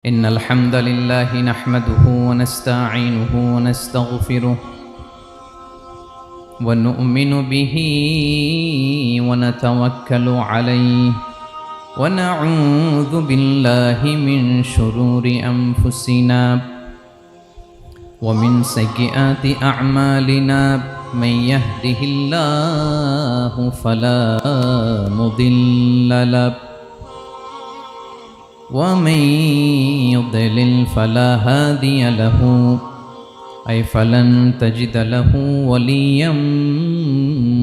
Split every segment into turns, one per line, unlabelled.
إن الحمد لله نحمده ونستعينه ونستغفره ونؤمن به ونتوكل عليه ونعوذ بالله من شرور أنفسنا ومن سيئات أعمالنا من يهده الله فلا مضل له ومن يضلل فلا هادي له أي فلن تجد له وليا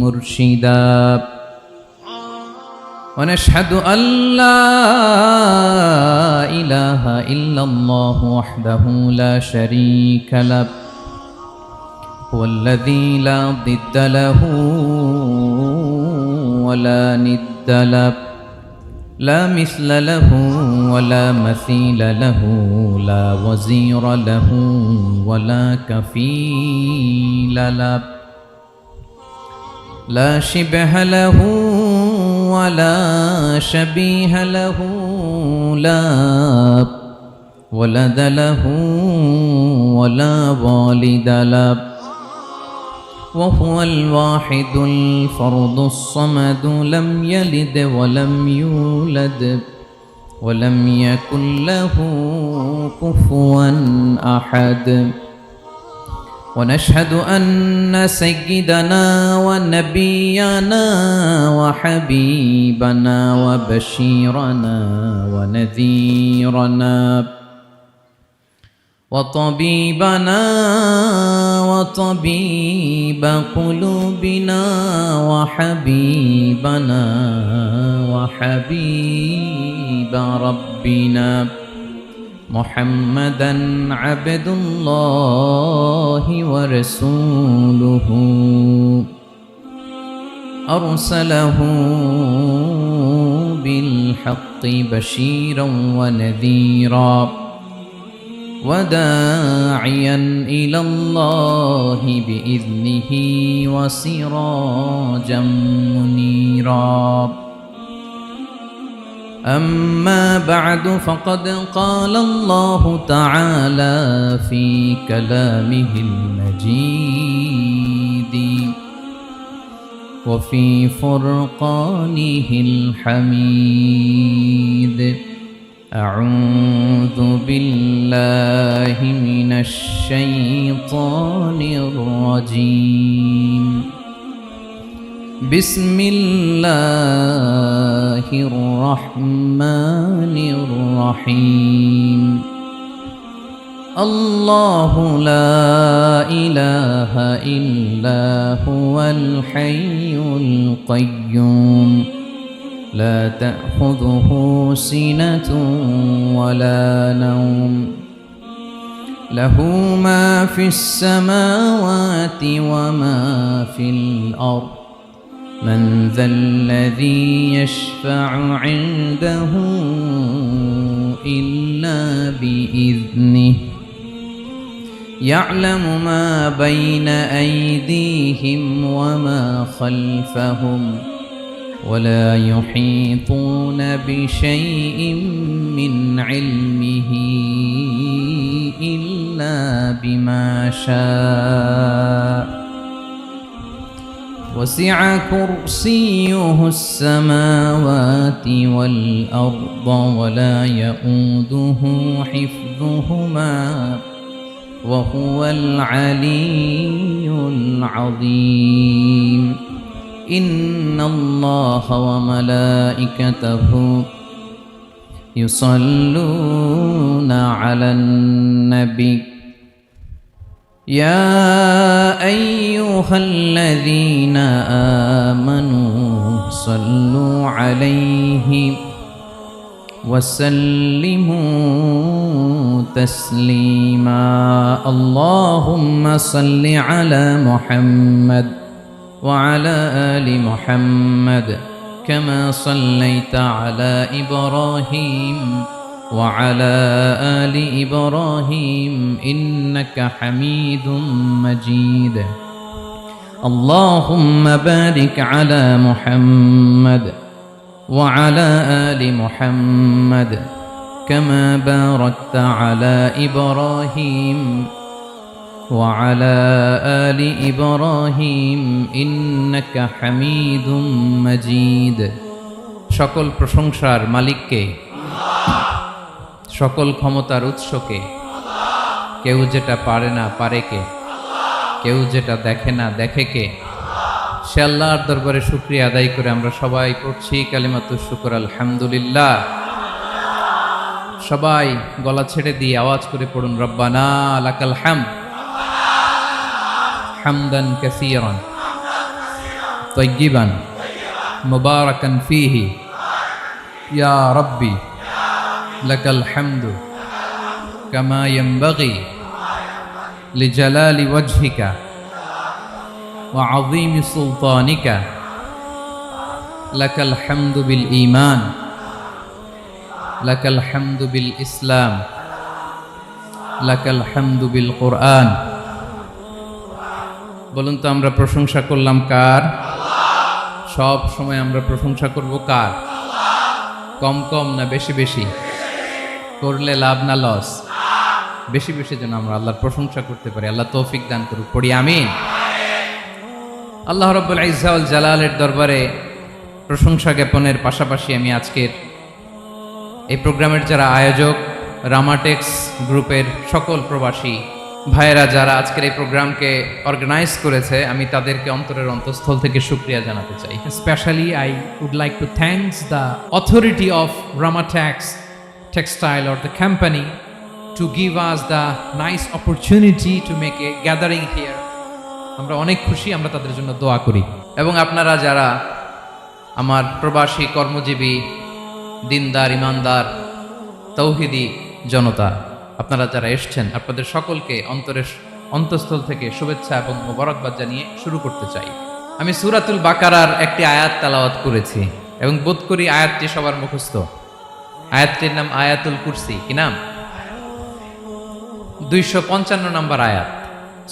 مرشدا ونشهد أن لا إله إلا الله وحده لا شريك له هو الذي لا ضد له ولا ند له لا مثل له ولا مثيل له لا وزير له ولا كفيل له لا شبه له ولا شبيه له لا ولد له ولا والد له وهو الواحد الفرد الصمد لم يلد ولم يولد ولم يكن له كفوا أحد ونشهد أن سيدنا ونبينا وحبيبنا وبشيرنا ونذيرنا وطبيبنا وطبيب قلوبنا وحبيبنا وحبيب ربنا محمدا عبد الله ورسوله أرسله بالحق بشيرا ونذيرا وداعيا إلى الله بإذنه وسراجا منيرا أما بعد فقد قال الله تعالى في كلامه المجيد وفي فرقانه الحميد أعوذ بالله من الشيطان الرجيم بسم الله الرحمن الرحيم الله لا إله إلا هو الحي القيوم لا تأخذه سنة ولا نوم له ما في السماوات وما في الأرض من ذا الذي يشفع عنده إلا بإذنه يعلم ما بين أيديهم وما خلفهم ولا يحيطون بشيء من علمه إلا بما شاء وسع كرسيه السماوات والأرض ولا يؤوده حفظهما وهو العلي العظيم إن الله وملائكته يصلون على النبي يا أيها الذين آمنوا صلوا عليه وسلموا تسليما اللهم صل على محمد وعلى آل محمد كما صليت على إبراهيم وعلى آل إبراهيم إنك حميد مجيد اللهم بارك على محمد وعلى آل محمد كما باركت على إبراهيم وعلى آل إبراهيم إنك حميد مجيد সকল প্রশংসার মালিককে, সকল ক্ষমতার উৎসকে। কেউ যেটা পারে না পারে কে, কেউ যেটা দেখে না দেখে কে। সে আল্লাহর দরবারে শুকরিয়া আদায় করে আমরা সবাই পড়ছি কালিমাতুশ শুকর আলহামদুলিল্লাহ। সবাই গলা ছেড়ে দিয়ে আওয়াজ করে পড়ুন, রব্বানা লাকাল হামদ হামদান কাসীরান তাইয়িবান মুবারাকান ফীহি ইয়া রাব্বি লাকাল হামদু কামা ইয়ানবাগি লিজালালি ওয়াজহিকা ওয়া আযীমি সুলতানিকা লাকাল হামদু বিল ঈমান লাকাল হামদু বিল ইসলাম লাকাল হামদু বিল কুরআন। বলুন তো আমরা প্রশংসা করলাম কার? সব সময় আমরা প্রশংসা করব কার? কম কম না বেশি বেশি? করলে লাভ না লস? বেশি বেশি যেন আমরা আল্লাহর প্রশংসা করতে পারি। আল্লাহ তৌফিক দান করুক, পড়ি আমিন। আল্লাহ রাব্বুল ইজ্জা ওয়াল জালালের দরবারে প্রশংসা জ্ঞাপনের পাশাপাশি আমি আজকের এই প্রোগ্রামের যারা আয়োজক, রামাটেক্স গ্রুপের সকল প্রবাসী ভাইয়েরা যারা আজকের এই প্রোগ্রামকে অর্গানাইজ করেছে, আমি তাদেরকে অন্তরের অন্তঃস্থল থেকে শুকরিয়া জানাতে চাই।
Especially, I would like to thank the authority of Ramatex Textile or the company to give us the nice opportunity to make a gathering here.
আমরা অনেক খুশি, আমরা তাদের জন্য দোয়া করি। এবং আপনারা যারা আমার প্রবাসী কর্মজীবী দিনদার ইমানদার তৌহিদি জনতা, আপনারা যারা এসছেন, আপনাদের সকলকে অন্তরের অন্তঃস্থল থেকে শুভেচ্ছা এবং মোবারকবাদ জানিয়ে শুরু করতে চাই। আমি সূরাতুল বাকারার একটি আয়াত তেলাওয়াত করেছি এবং বোধ করি আয়াতটি সবার মুখস্থ। আয়াতটির নাম আয়াতুল কুরসি। কি নাম? 255 নম্বর আয়াত,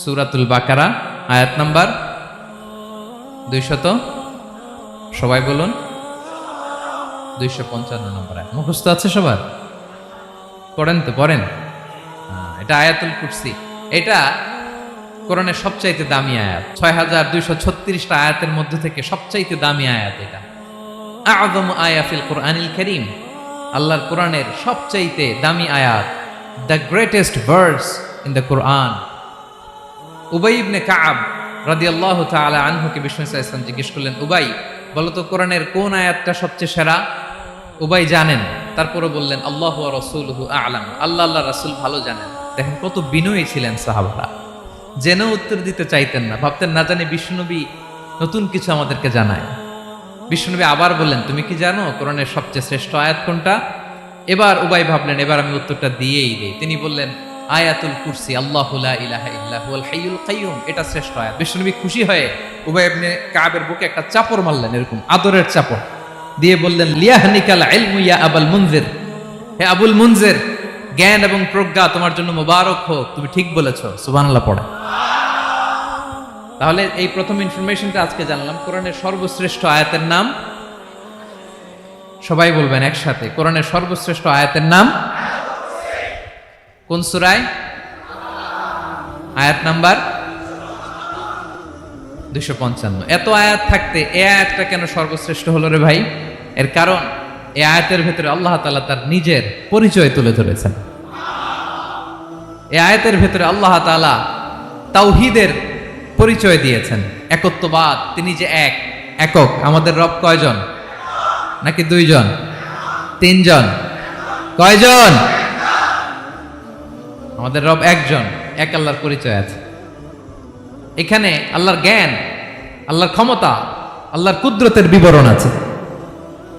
সূরাতুল বাকারা, আয়াত নাম্বার 200। সবাই বলুন, 255 নম্বর আয়াত। মুখস্থ আছে সবার? পড়েন তো, পড়েন। এটা আয়াতুল কুরসি। এটা কোরআনের সবচাইতে দামি আয়াত। 6236টা আয়াতের মধ্যে থেকে সবচাইতে দামি আয়াত এটা। আযম আয়া ফিল কুরআনিল কারীম, আল্লাহর কোরআনের সবচাইতে দামি আয়াত, the greatest verse in the Quran. উবাই ইবনে কাব রাদিয়াল্লাহু তাআলা আনহুকে বিষ্ণু সাল্লাল্লাহু আলাইহি ওয়াসাল্লাম জিজ্ঞেস করলেন, উবাই বলো তো কোরআনের কোন আয়াতটা সবচেয়ে সেরা? উবাই জানেন, তারপরে বললেন আল্লাহু ওয়া রাসূলুহু আ'লাম, আল্লাহ আল্লাহ রাসূল ভালো জানেন। দেখেন কত বিনয়ী ছিলেন সাহাবারা, জেনেও উত্তর দিতে চাইতেন না, ভাবতেন না জানি বিষ্ণুনবী নতুন কিছু আমাদেরকে জানায়। বিষ্ণুনবী আবার বললেন, তুমি কি জানো কোরআনের সবচেয়ে শ্রেষ্ঠ আয়াত কোনটা? এবার উবাই ভাবলেন এবার আমি উত্তরটা দিয়েই দেই। তিনি বললেন আয়াতুল কুরসি, আল্লাহু লা ইলাহা ইল্লা হুয়াল হাইয়ুল কাইয়ুম, এটা শ্রেষ্ঠ আয়াত। বিষ্ণুনবী খুশি হয়ে উবাই ইবনে কাবের বুকে একটা চাপড় মারলেন, এরকম আদরের চাপড় দিয়ে বললেন, লিয়াহনিকাল ইলমু ইয়া আবুল মুনজির, হে আবুল মুনজির, জ্ঞান এবং প্রজ্ঞা তোমার জন্য মোবারক হোক, তুমি ঠিক বলেছো। সুবহানাল্লাহ পড়ে। তাহলে এই প্রথম ইনফরমেশনটা আজকে জানলাম। কোরআনের সর্বশ্রেষ্ঠ আয়াতের নাম, সবাই বলবেন একসাথে, কোরআনের সর্বশ্রেষ্ঠ আয়াতের নাম কোন সূরায়? আয়াত নাম্বার 255। এত আয়াত থাকতে এই আয়াতটা কেন সর্বশ্রেষ্ঠ হলো রে ভাই? এর কারণ এই আয়াতের ভেতরে আল্লাহ তাআলা তার নিজের পরিচয় তুলে ধরেছেন। এই আয়াতের ভেতরে আল্লাহ তাআলা তাওহীদের পরিচয় দিয়েছেন, একত্ববাদ, তিনি যে এক, একক। আমাদের রব কয়জন? নাকি দুইজন, তিনজন? কয়জন? আমাদের রব একজন, এক আল্লাহর পরিচয় আছে। এখানে আল্লাহর জ্ঞান, আল্লাহর ক্ষমতা, আল্লাহর কুদরতের বিবরণ আছে।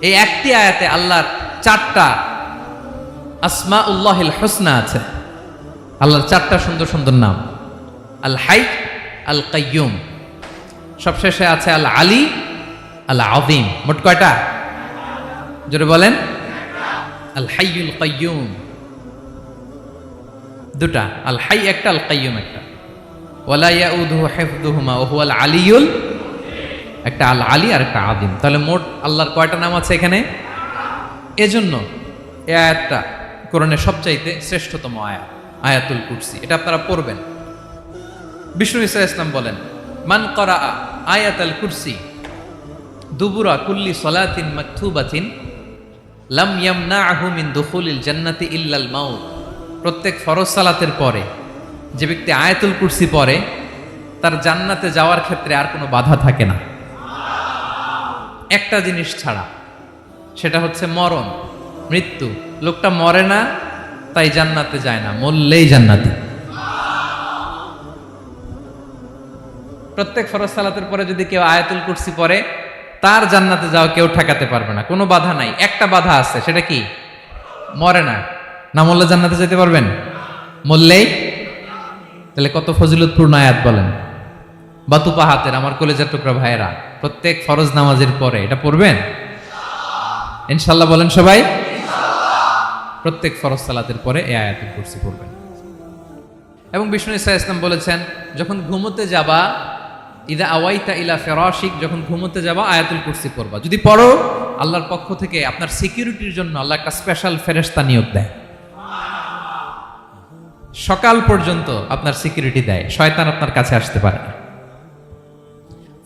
এই একটি আয়াতে আল্লাহর 4টা আসমাউল্লাহিল হুসনা আছে। আল্লাহর 4টা সুন্দর সুন্দর নাম, আল হাই, আল কাইয়ুম, সবশেষে আছে আল আলী, আল আযীম। মোট কয়টা? জোরে বলেন। আল হাইয়ুল কাইয়ুম দুটা, আল হাই একটা, আল কাইয়ুম একটা। ওয়ালা ইয়াউদুহু হিফযুহুমা ওয়া হুয়াল আলিয়ুল, একটা আল আলী আর একটা আযীম। তাহলে মোট আল্লাহর কয়টা নাম আছে এখানে? এজন্য এই আয়াতটা কোরআনের সবচাইতে শ্রেষ্ঠতম আয়াত আয়াতুল কুরসি। এটা আপনারা পড়বেন। বিষ্ণু ঈসা ইসলাম বলেন, মান করাআ আয়াতুল কুরসি দুবুরা কুল্লি সলাতিন মাকতুবাতিন লাম ইয়ামনাহু মিন দুখুলিল জান্নাতি ইল্লাল মাউত। প্রত্যেক ফরজ সালাতের পরে যে ব্যক্তি আয়াতুল কুরসি পড়ে তার জান্নাতে যাওয়ার ক্ষেত্রে আর কোনো বাধা থাকে না, একটা জিনিস ছাড়া, সেটা হচ্ছে মরণ, মৃত্যু। লোকটা মরে না তাই জান্নাতে যায় না, মরলেই জান্নাতি। প্রত্যেক ফরজ সালাতের পরে যদি কেউ আয়াতুল কুরসি পড়ে তার জান্নাতে যাওয়া কেউ ঠেকাতে পারবে না, কোনো বাধা নাই। একটা বাধা আছে, সেটা কি? মরে না। না মরলে জান্নাতে যেতে পারবেন? মরলেই। তাহলে কত ফজিলতপূর্ণ আয়াত বলেন। বাতুপা হাতের আমার কলেজের টুকরা ভাইয়েরা, প্রত্যেক ফরজ নামাজের পরে এটা পড়বেন ইনশাল্লাহ। বলেন সবাই, প্রত্যেক ফরজ সালাতের পরে এই আয়াতুল কুরসি পড়বেন। এবং বিষ্ণু ঈসা ইসলাম বলেছেন, যখন ঘুমোতে যাবা, ইদা আওয়াইতা ইলা ফিরাশিক, যখন ঘুমোতে যাবা আয়াতুল কুরসি পড়বা। যদি পড়ো, আল্লাহর পক্ষ থেকে আপনার সিকিউরিটির জন্য আল্লাহ একটা স্পেশাল ফেরেশতা নিয়োগ দেয়। সকাল পর্যন্ত আপনার সিকিউরিটি দেয়, শয়তান আপনার কাছে আসতে পারে না।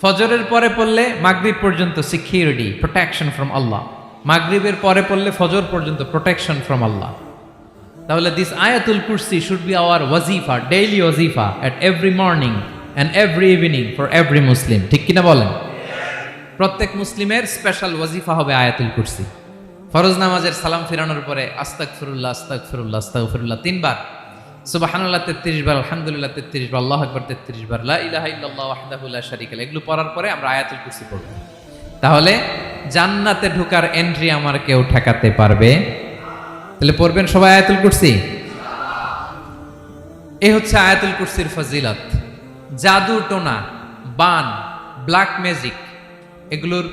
ফজরের পরে পড়লে মাগরিব পর্যন্ত সিকিউরিটি, প্রোটেকশন ফ্রম আল্লাহ। মাগরিবের পরে পড়লে ফজর পর্যন্ত প্রোটেকশন ফ্রম আল্লাহ। তাহলে দিস আয়াতুল কুরসি শুড বি আওয়ার ওয়াজিফা, ডেইলি ওয়াজিফা at every morning and every evening for every Muslim. ঠিক কিনা বলেন? প্রত্যেক মুসলিমের স্পেশাল ওয়াজিফা হবে আয়াতুল কুরসি। ফরজ নামাজের সালাম ফিরানোর পরে আস্তাগফিরুল্লাহ আস্তাগফিরুল্লাহ আস্তাগফিরুল্লাহ 3 বার, সুবহানাল্লাহ 33 বার, আলহামদুলিল্লাহ 33 বার, আল্লাহু আকবার 33 বার, লা ইলাহা ইল্লাল্লাহ ওয়াহদাহু লা শারীকা লাহু, এগুলো পড়ার পরে আমরা আয়াতুল কুরসি পড়ব। তাহলে জান্নাতে ঢোকার এন্ট্রি আমার কেউ ঠেকাতে পারবে। তাহলে পড়বেন সবাই আয়াতুল কুরসি। এই হচ্ছে আয়াতুল কুরসির ফজিলত। জাদু টোনা, বান, ব্ল্যাক ম্যাজিক, এগুলোর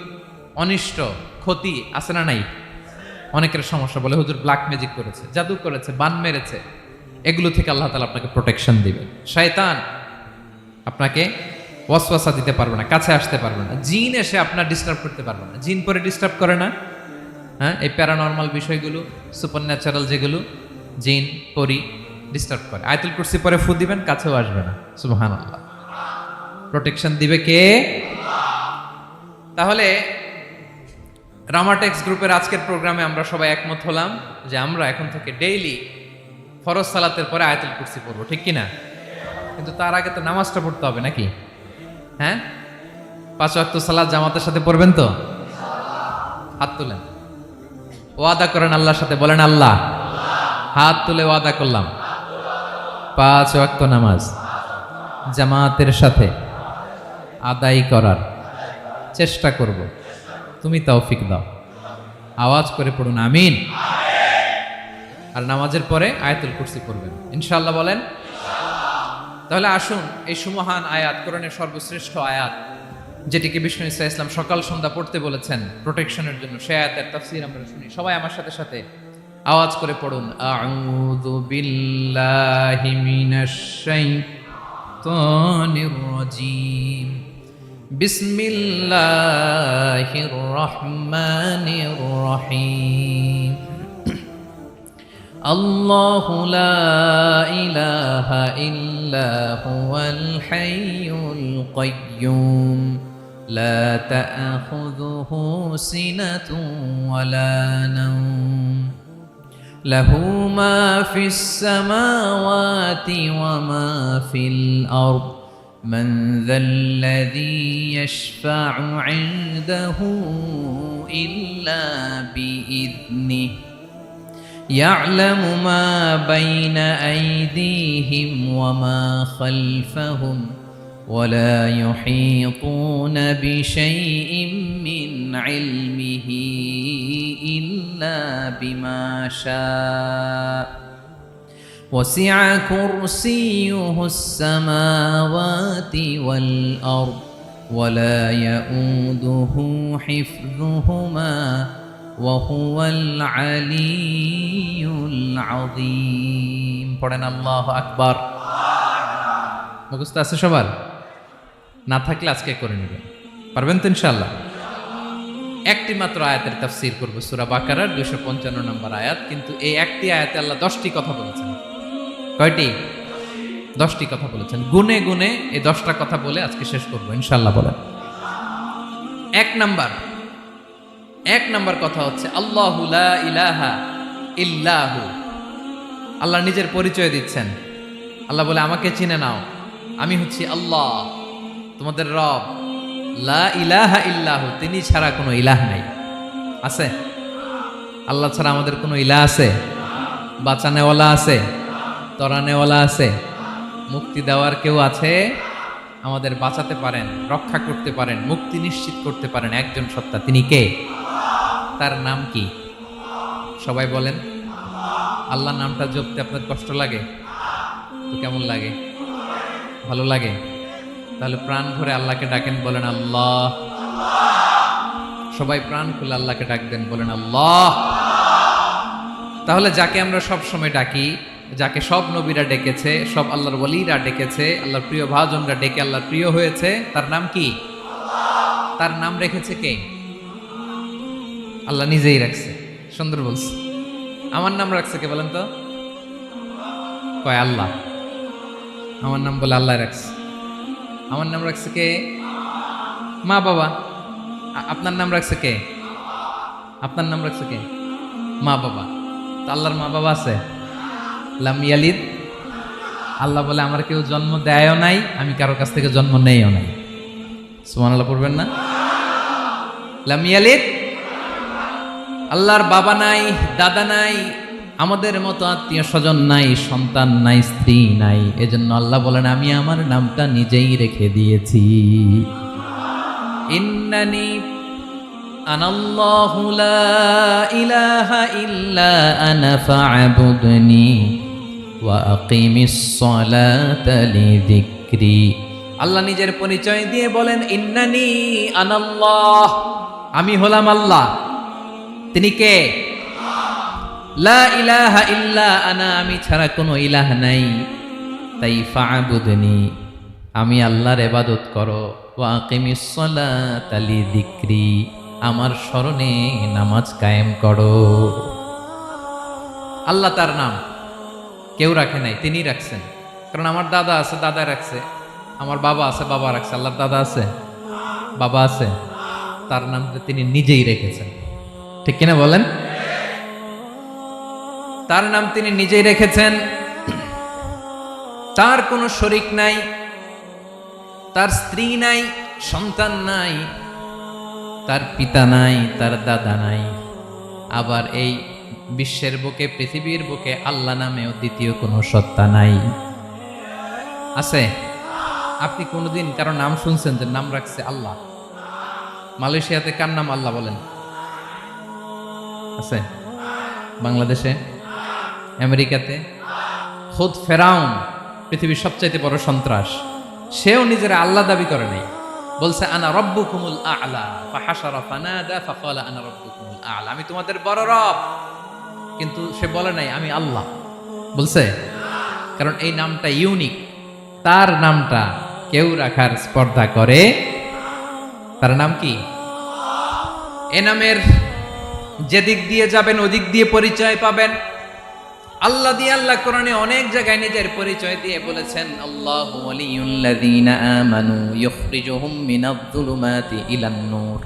অনিষ্ট ক্ষতি আছে না নাই? অনেকের সমস্যা, বলে হুজুর ব্ল্যাক ম্যাজিক করেছে, জাদু করেছে, বান মেরেছে, এগুলো থেকে আল্লাহ তাআলা আপনাকে প্রোটেকশন দিবে। শয়তান আপনাকে ওয়াসওয়াসা দিতে পারবে না, কাছে আসতে পারবে না। জিন এসে আপনার ডিস্টার্ব করতে পারবে না। জিন পরে ডিস্টার্ব করে না? হ্যাঁ, এই প্যারানর্মাল বিষয়গুলো, সুপার ন্যাচারাল যেগুলো, জিন পরি ডিস্টার্ব করে। আয়াতুল কুরসি পরে ফু দিবেন, কাছেও আসবে না। সুবহানাল্লাহ। প্রোটেকশন দিবে কে? তাহলে রামাটেক্স গ্রুপের আজকের প্রোগ্রামে আমরা সবাই একমত হলাম যে আমরা এখন থেকে ডেইলি ফরজ সালাতের পরে আয়াতুল কুরসি পড়বো, ঠিক কিনা? কিন্তু তার আগে তো নামাজটা পড়তে হবে নাকি? হ্যাঁ, 5 ওয়াক্ত সালাত জামাতের সাথে পড়বেন তো? হাত তুলেন, ওয়াদা করেন আল্লাহর সাথে, বলেন আল্লাহ, হাত তুলে ওয়াদা করলাম 5 ওয়াক্ত নামাজ জামাতের সাথে আদায় করার চেষ্টা করব, তুমি তৌফিক দাও। আওয়াজ করে পড়ুন আমিন। আর নামাজের পরে আয়াতুল কুরসি পড়বেন ইনশাআল্লাহ, বলেন। তাহলে আসুন এই সুমহান আয়াত, কোরআনের সর্বশ্রেষ্ঠ আয়াত, যেটিকে বিষ্ণু ঈসা ইসলাম সকাল সন্ধ্যা পড়তে বলেছেন প্রোটেকশনের জন্য, সে আয়াতের তাফসীর আমরা শুনি। সবাই আমার সাথে সাথে আওয়াজ করে পড়ুন, আউযু বিল্লাহি মিনাশ শাইতানির রাজীম, বিসমিল্লাহির রহমানির রহিম। আল্লাহু লা ইলাহা ইল্লা হুয়াল হাইয়ুল কাইয়্যুম, লা তা'খুযুহু সিনাতুন ওয়ালা নাওম, লাহু মা ফিস সামাওয়াতি ওয়া মা ফিল আরদ, মান যাল্লাযী ইয়াশফা'ু 'ইনদাহু ইল্লা বিইذনিহি, يعلم ما بين أيديهم وما خلفهم ولا يحيطون بشيء من علمه إلا بما شاء وسع كرسيه السماوات والأرض ولا يؤوده حفظهما وهو العلي العظيم। পড়েন আল্লাহু আকবার। মুখস্থ আছে সবার? না থাকলে আজকে করে নেবেন, পারবেন তো ইনশাআল্লাহ। একটি মাত্র আয়াতের তাফসীর করব, সূরা বাকারার 255 নম্বর আয়াত। কিন্তু এই একটি আয়াতে আল্লাহ 10টি কথা বলেছেন। কয়টি? 10টি কথা বলেছেন। গুনে গুনে এই 10টা কথা বলে আজকে শেষ করব ইনশাআল্লাহ। বলেন। এক নাম্বার কথা হচ্ছে আল্লাহু লা ইলাহা ইল্লাহু। আল্লাহ নিজের পরিচয় দিচ্ছেন। আল্লাহ বলে, আমাকে চিনে নাও, আমি হচ্ছি আল্লাহ, তোমাদের রব। লা ইলাহা ইল্লাহু, তিনি ছাড়া কোনো ইলাহ নাই। আছে? আল্লাহ ছাড়া আমাদের কোনো ইলাহ আছে? বাঁচানেওয়ালা আছে? তরানেওয়ালা আছে? মুক্তি দেওয়ার কেউ আছে? আমাদের বাঁচাতে পারেন, রক্ষা করতে পারেন, মুক্তি নিশ্চিত করতে পারেন একজন সত্তা। তিনি কে? তার নাম কি? সবাই বলেন। আল্লাহ নামটা জপতে আপনার কষ্ট লাগে তো কেমন লাগে? ভালো লাগে? তাহলে প্রাণ ভরে আল্লাহকে ডাকেন, বলেন আল্লাহ। সবাই প্রাণ খুলে আল্লাহকে ডাকবেন, বলেন আল্লাহ। তাহলে যাকে আমরা সব সময় ডাকি, যাকে সব নবীরা ডেকেছে, সব আল্লাহর ওয়ালিরা ডেকেছে, আল্লাহর প্রিয় ভাজনরা ডেকে আল্লাহর প্রিয় হয়েছে, তার নাম কি? তার নাম রেখেছে কে? আল্লাহ নিজেই রাখছে। সুন্দর বলছে। আমার নাম রাখছে কে বলেন তো? কয় আল্লাহ। আমার নাম বলে আল্লাহ রাখছে। আমার নাম রাখছে কে? মা বাবা। আপনার নাম রাখছে কে? আপনার নাম রাখছে কে? মা বাবা। তো আল্লাহর মা বাবা আছে? লাম ইয়ালিদ। আল্লাহ বলে, আমার কেউ জন্ম দেয়ও নাই, আমি কারো কাছ থেকে জন্ম নেইও নাই। সুবহানাল্লাহ পড়বেন না? লাম ইয়ালিদ। আল্লাহর বাবা নাই, দাদা নাই, আমাদের মতো আত্মীয় স্বজন নাই, সন্তান নাই, স্ত্রী নাই। এজন্য আল্লাহ বলেন, আমি আমার নামটা নিজেই রেখে দিয়েছি। ইন্নানি আনাল্লাহু লা ইলাহা ইল্লা আনা ফা'বুদনি ওয়া আকিমিস সালাতা লিযিকরি। আল্লাহ নিজের পরিচয় দিয়ে বলেন, ইন্নানি আনাল্লাহ, আমি হলাম আল্লাহ। তিনি কে? লা ইলাহা ইল্লা আনা, আমি ছাড়া কোনো ইলাহ নাই। তাই ফা'বুদনি, আমি আল্লাহর ইবাদত করো। ওয়া আকিমিস সালাতা লিযিকরি, আমার স্মরণে নামাজ কায়েম করো। আল্লাহ তার নাম কেউ রাখে নাই, তিনি রাখছেন। কারণ আমার দাদা আছে, দাদা রাখছে। আমার বাবা আছে, বাবা রাখছে। আল্লাহর দাদা আছে, বাবা আছে, তার নামটা তিনি নিজেই রেখেছেন। ঠিক কিনা বলেন? তার নাম তিনি নিজেই রেখেছেন। তার কোনো শরীক নাই, তার স্ত্রী নাই, সন্তান নাই, তার পিতা নাই, তার দাদা নাই। আবার এই বিশ্বের বুকে, পৃথিবীর বুকে আল্লাহ নামেও দ্বিতীয় কোনো সত্তা নাই। আছে? আপনি কোনোদিন কারো নাম শুনছেন যে নাম রাখছে আল্লাহ? মালয়েশিয়াতে কার নাম আল্লাহ বলেন? আছে? বাংলাদেশে? আমেরিকাতে? খুদ ফেরাউন, পৃথিবীর সবচাইতে বড় সন্ত্রাস, সেও নিজের আল্লাহ দাবি করে নাই। বলছে আনা রব্বুকুমুল আ'লা, ফাহাশারা ফানাদা ফাকালা আনা রব্বুকুমুল আ'লা, আমি তোমাদের বড় রব। কিন্তু সে বলে নাই আমি আল্লাহ। বলছে? কারণ এই নামটা ইউনিক। তার নামটা কেউ রাখার স্পর্ধা করে। তার নাম কি? এ নামের যেদিক দিয়ে যাবেন ওদিক দিয়ে পরিচয় পাবেন। আল্লাহ দিয়ে আল্লাহ কোরআনে অনেক জায়গায় নিজের পরিচয় দিয়ে বলেছেন, আল্লাহু ওয়ালিয়ুল্লাযীনা আমানু ইখরিজুহুম মিনায-যুলুমাতি ইলান-নূর।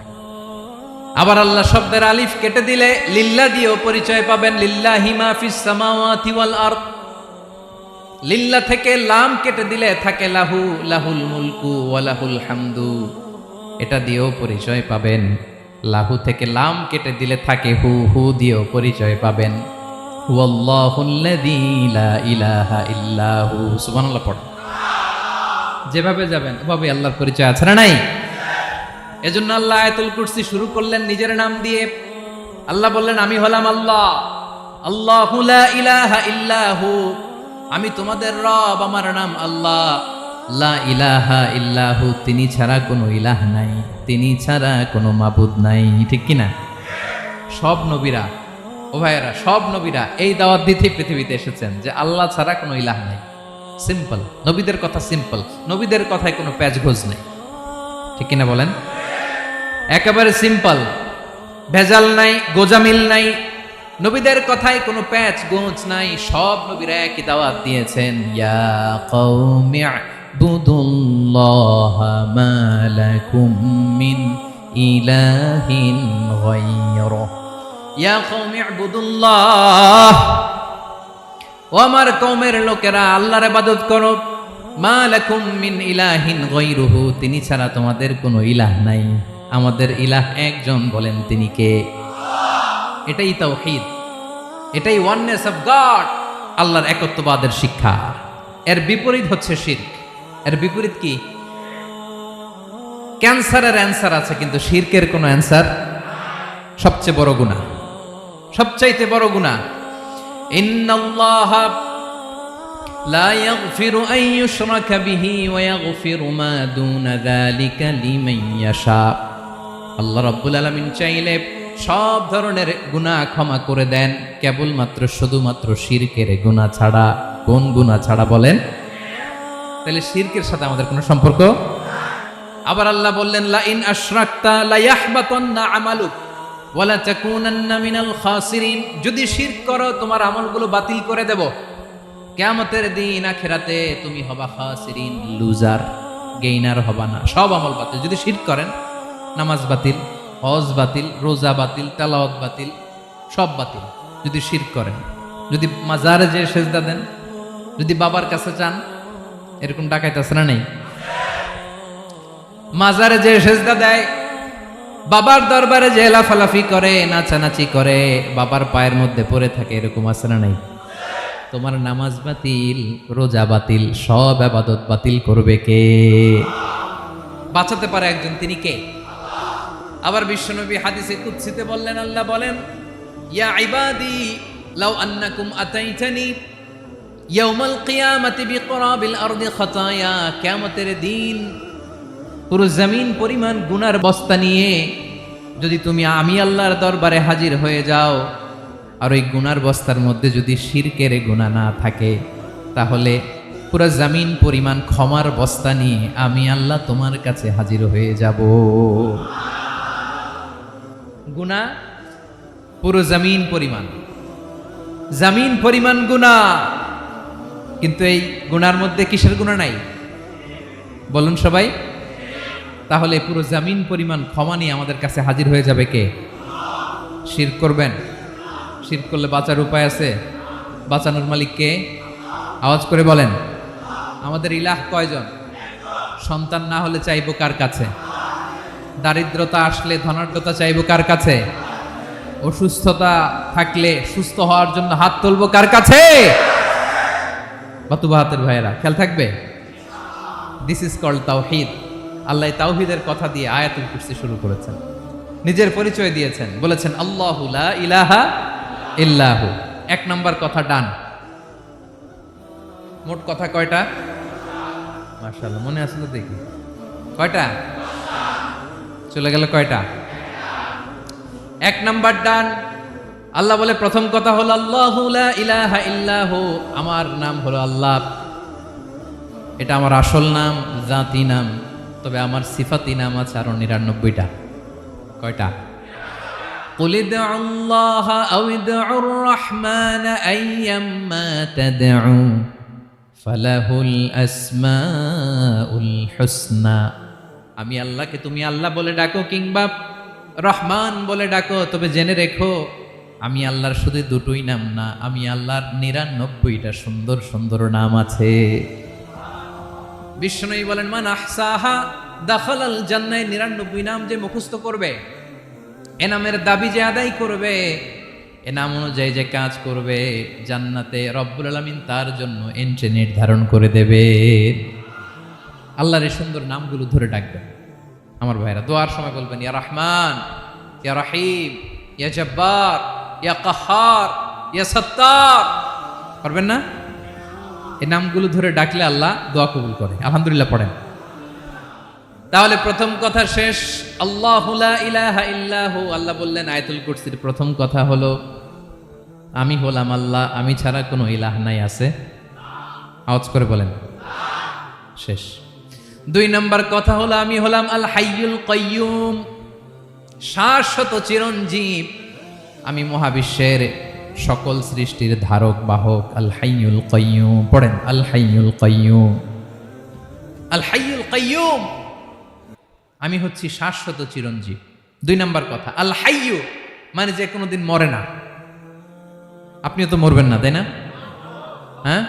আবার আল্লাহ শব্দের আলিফ কেটে দিলে লিল্লাহ দিয়েও পরিচয় পাবেন। লিল্লাহি মা ফিস সামাওয়াতি ওয়াল আরদ। লিল্লাহ থেকে লাম কেটে দিলে থাকে লাহু, লাহুল মুলকু ওয়া লাহুল হামদু, এটা দিয়েও পরিচয় পাবেন। লাহু থেকে লাম কেটে দিলে থাকে হু, হু দিয়েও পরিচয় পাবেন। ওয়াল্লাহুল্লাযী লা ইলাহা ইল্লাহু। সুবহানাল্লাহ পড়ো। যেভাবে যাবেন ওভাবে আল্লাহর পরিচয় আছে না নাই? এজন্য আল্লাহ আয়াতুল কুরসি শুরু করলেন নিজের নাম দিয়ে। আল্লাহ বললেন, আমি হলাম আল্লাহ। আল্লাহু লা ইলাহা ইল্লাহু, আমি তোমাদের রব, আমার নাম আল্লাহ। লা ইলাহা ইল্লাহু, তিনি ছাড়া কোনো ইলাহ নাই, তিনি ছাড়া কোনো মাবুদ নাই। ঠিক কিনা? সব নবীরা, ও ভাইয়েরা, সব নবীরা এই দাওয়াত দিতে পৃথিবীতে এসেছেন যে আল্লাহ ছাড়া কোনো ইলাহ নাই। সিম্পল। নবীদের কথা সিম্পল, নবীদের কথায় কোনো প্যাচগোজ নেই। ঠিক কিনা বলেন? একেবারে সিম্পল। ভেজাল নাই, গোজামিল নাই, নবীদের কথায় কোনো প্যাচ গোঁচ নাই, সব নবীরা একই দাওয়াত দিয়েছেন, ইয়া কওমি ইবুদুল্লাহা মা লাকুম মিন ইলাহিন গায়রুহু, ইয়া কওমি ইবুদুল্লাহ, ও আমার কওমের লোকেরা আল্লাহর ইবাদত করো, মা লাকুম মিন ইলাহিন গায়রুহু, তিনি ছাড়া তোমাদের কোনো ইলাহ নাই, আমাদের ইলাহ একজন, বলেন তিনি কে? এটাই তাওহীদ, এটাই ওয়াননেস অফ গড, আল্লাহর একত্ববাদের শিক্ষা। এর বিপরীত হচ্ছে শিরক। এর বিপরীত কি? ক্যান্সারের অ্যান্সার আছে কিন্তু শিরকের কোনো অ্যান্সার। সবচেয়ে বড় গুনাহ, সবচাইতে বড় গুনাহ। ইন্নাল্লাহা লা ইয়াগফিরু আন ইউশরাকা বিহি ওয়া ইয়াগফিরু মা দুনা যালিকা লিমান ইয়াশা। আল্লাহ রাব্বুল আলামিন চাইলে সব ধরনের গুনাহ ক্ষমা করে দেন, কেবলমাত্র শুধুমাত্র শিরকের গুনাহ ছাড়া। কোন গুনাহ ছাড়া বলেন? তাহলে শিরকের সাথে আমাদের কোনো সম্পর্ক। আবার আল্লাহ বললেন, লা ইন আশরাকতা লা ইয়াহবাতান্না আমালুক ওয়া লা তাকুনান্না মিনাল খাসিরিন, যদি শিরক করো তোমার আমলগুলো বাতিল করে দেব, কিয়ামতের দিন আখিরাতে তুমি হবা খাসিরিন, লুজার, গেইনার হবা না, সব আমল বাতিল। যদি শিরক করেন, নামাজ বাতিল, হজ বাতিল, রোজা বাতিল, তেলাওয়াত বাতিল, সব বাতিল যদি শিরক করেন। যদি মাজারে যে সেজদা দেন, যদি বাবার কাছে চান, এরকম ডাকাইতে আছে না নেই? মাজারে যে সেজদা দেয়, বাবার দরবারে যে লাফালাফি করে, নাচানাচি করে, বাবার পায়ের মধ্যে পড়ে থাকে, এরকম আছে না নাই? তোমার নামাজ বাতিল, রোজা বাতিল, সব ইবাদত বাতিল করবে কে? বাঁচাতে পারে একজন, তিনি কে? আবার বিশ্বনবী হাদিসে কুদসিতে বললেন, আল্লাহ বলেন, ইয়া ইবাদি লাউ আন্নাকুম আতাইতানি ইয়াউমাল কিয়ামাতি বিকরাবিল আরদি খাতায়া, কিয়ামতের দিন পুরো জমিন পরিমাণ গুনার বস্তা নিয়ে যদি তুমি আমি আল্লাহর দরবারে হাজির হয়ে যাও, আর ওই গুনার বস্তার মধ্যে যদি শিরকের গুনাহ না থাকে, তাহলে পুরো জমিন পরিমাণ ক্ষমার বস্তা নিয়ে আমি আল্লাহ তোমার কাছে হাজির হয়ে যাব। গুনাহ পুরো জমিন পরিমাণ, জমিন পরিমাণ গুনাহ, কিন্তু এই গুনার মধ্যে কিসের গুনাহ নাই? বলুন সবাই। তাহলে পুরো জমিন পরিমাণ ক্ষমা নিয়ে আমাদের কাছে হাজির হয়ে যাবে কে? শিরক করবেন? শিরক করলে বাঁচার উপায় আছে? বাঁচানোর মালিক কে? আওয়াজ করে বলেন। আমাদের ইলাহ কয়জন? সন্তান না হলে চাইবো কার কাছে? দারিদ্রতা আসলে ধনাঢ্যতা চাইবো কার কাছে? অসুস্থতা থাকলে সুস্থ হওয়ার জন্য হাত তুলবো কার কাছে? বাতুবা হাতের ভাইয়েরা, খেয়াল থাকবে। দিস ইজ কল্ড তাওহীদ। আল্লাহ তাওহীদের কথা দিয়ে আয়াতুল কুরসি শুরু করেছেন, নিজের পরিচয় দিয়েছেন, বলেছেন আল্লাহু লা ইলাহা ইল্লাহু। এক নাম্বার কথা ডান। মোট কথা কয়টা? মাশাআল্লাহ, মনে আছে তো দেখি। কয়টা? চলে গেল কয়টা? এক নাম্বার ডান। আল্লাহ বলে প্রথম কথা হলো আল্লাহু লা ইলাহা ইল্লাহু, আমার নাম হলো আল্লাহ। এটা আমার আসল নাম, জাতি নাম। তবে আমার সিফাতি নাম আছে আরো ৯৯টা। কয়টা? কুল ইদউল্লাহা আও ইদউর রাহমান আইয়াম্মা তাদউ ফালাহুল আসমাউল হুসনা। আমি আল্লাহকে তুমি আল্লাহ বলে ডাকো কিংবা রহমান বলে ডাকো, তবে জেনে রেখো আমি আল্লাহর শুধু দুটোই নাম না, আমি আল্লাহর ৯৯টা সুন্দর সুন্দর নাম আছে। বিষ্ণুই বলেন, মান আহসাহা দাখালাল জান্নাহ। ৯৯ নাম যে মুখস্থ করবে, এ নামের দাবি যে আদায় করবে, এ নাম অনুযায়ী যে কাজ করবে, জান্নাতে রব্বুল আলামিন তার জন্য এন্ট্রি নির্ধারণ করে দেবে। আল্লাহর এই সুন্দর নামগুলো ধরে ডাকবেন। আমার ভাইরা দোয়ার সময় বলবেন, ইয়া রহমান, ইয়া রহিম, ইয়া জব্বার, ইয়া কাহ্হার, ইয়া সত্তার। পারবেন না? এই নামগুলো ধরে ডাকলে আল্লাহ দোয়া কবুল করে। আলহামদুলিল্লাহ পড়েন। তাহলে প্রথম কথা শেষ। আল্লাহু লা ইলাহা ইল্লাহু। আল্লাহ বললেন আয়াতুল কুরসির প্রথম কথা হলো আমি হলাম আল্লাহ, আমি ছাড়া কোনো ইলাহ নাই। আছে? আওয়াজ করে বলেন। শেষ। ২ নম্বর কথা হলো আমি হলাম আল হাইয়ুল কাইয়ুম, শাশ্বত চিরঞ্জীব, আমি মহাবিশ্বের সকল সৃষ্টির ধারক বাহক। আল হাইয়ুল কাইয়ুম, পড়েন আল হাইয়ুল কাইয়ুম, আল হাইয়ুল কাইয়ুম, আমি হচ্ছি শাশ্বত চিরঞ্জীব। 2 নাম্বার কথা, আল হাইয়ু মানে যে কোনোদিন মরে না। আপনিও তো মরবেন না, তাই না? হ্যাঁ,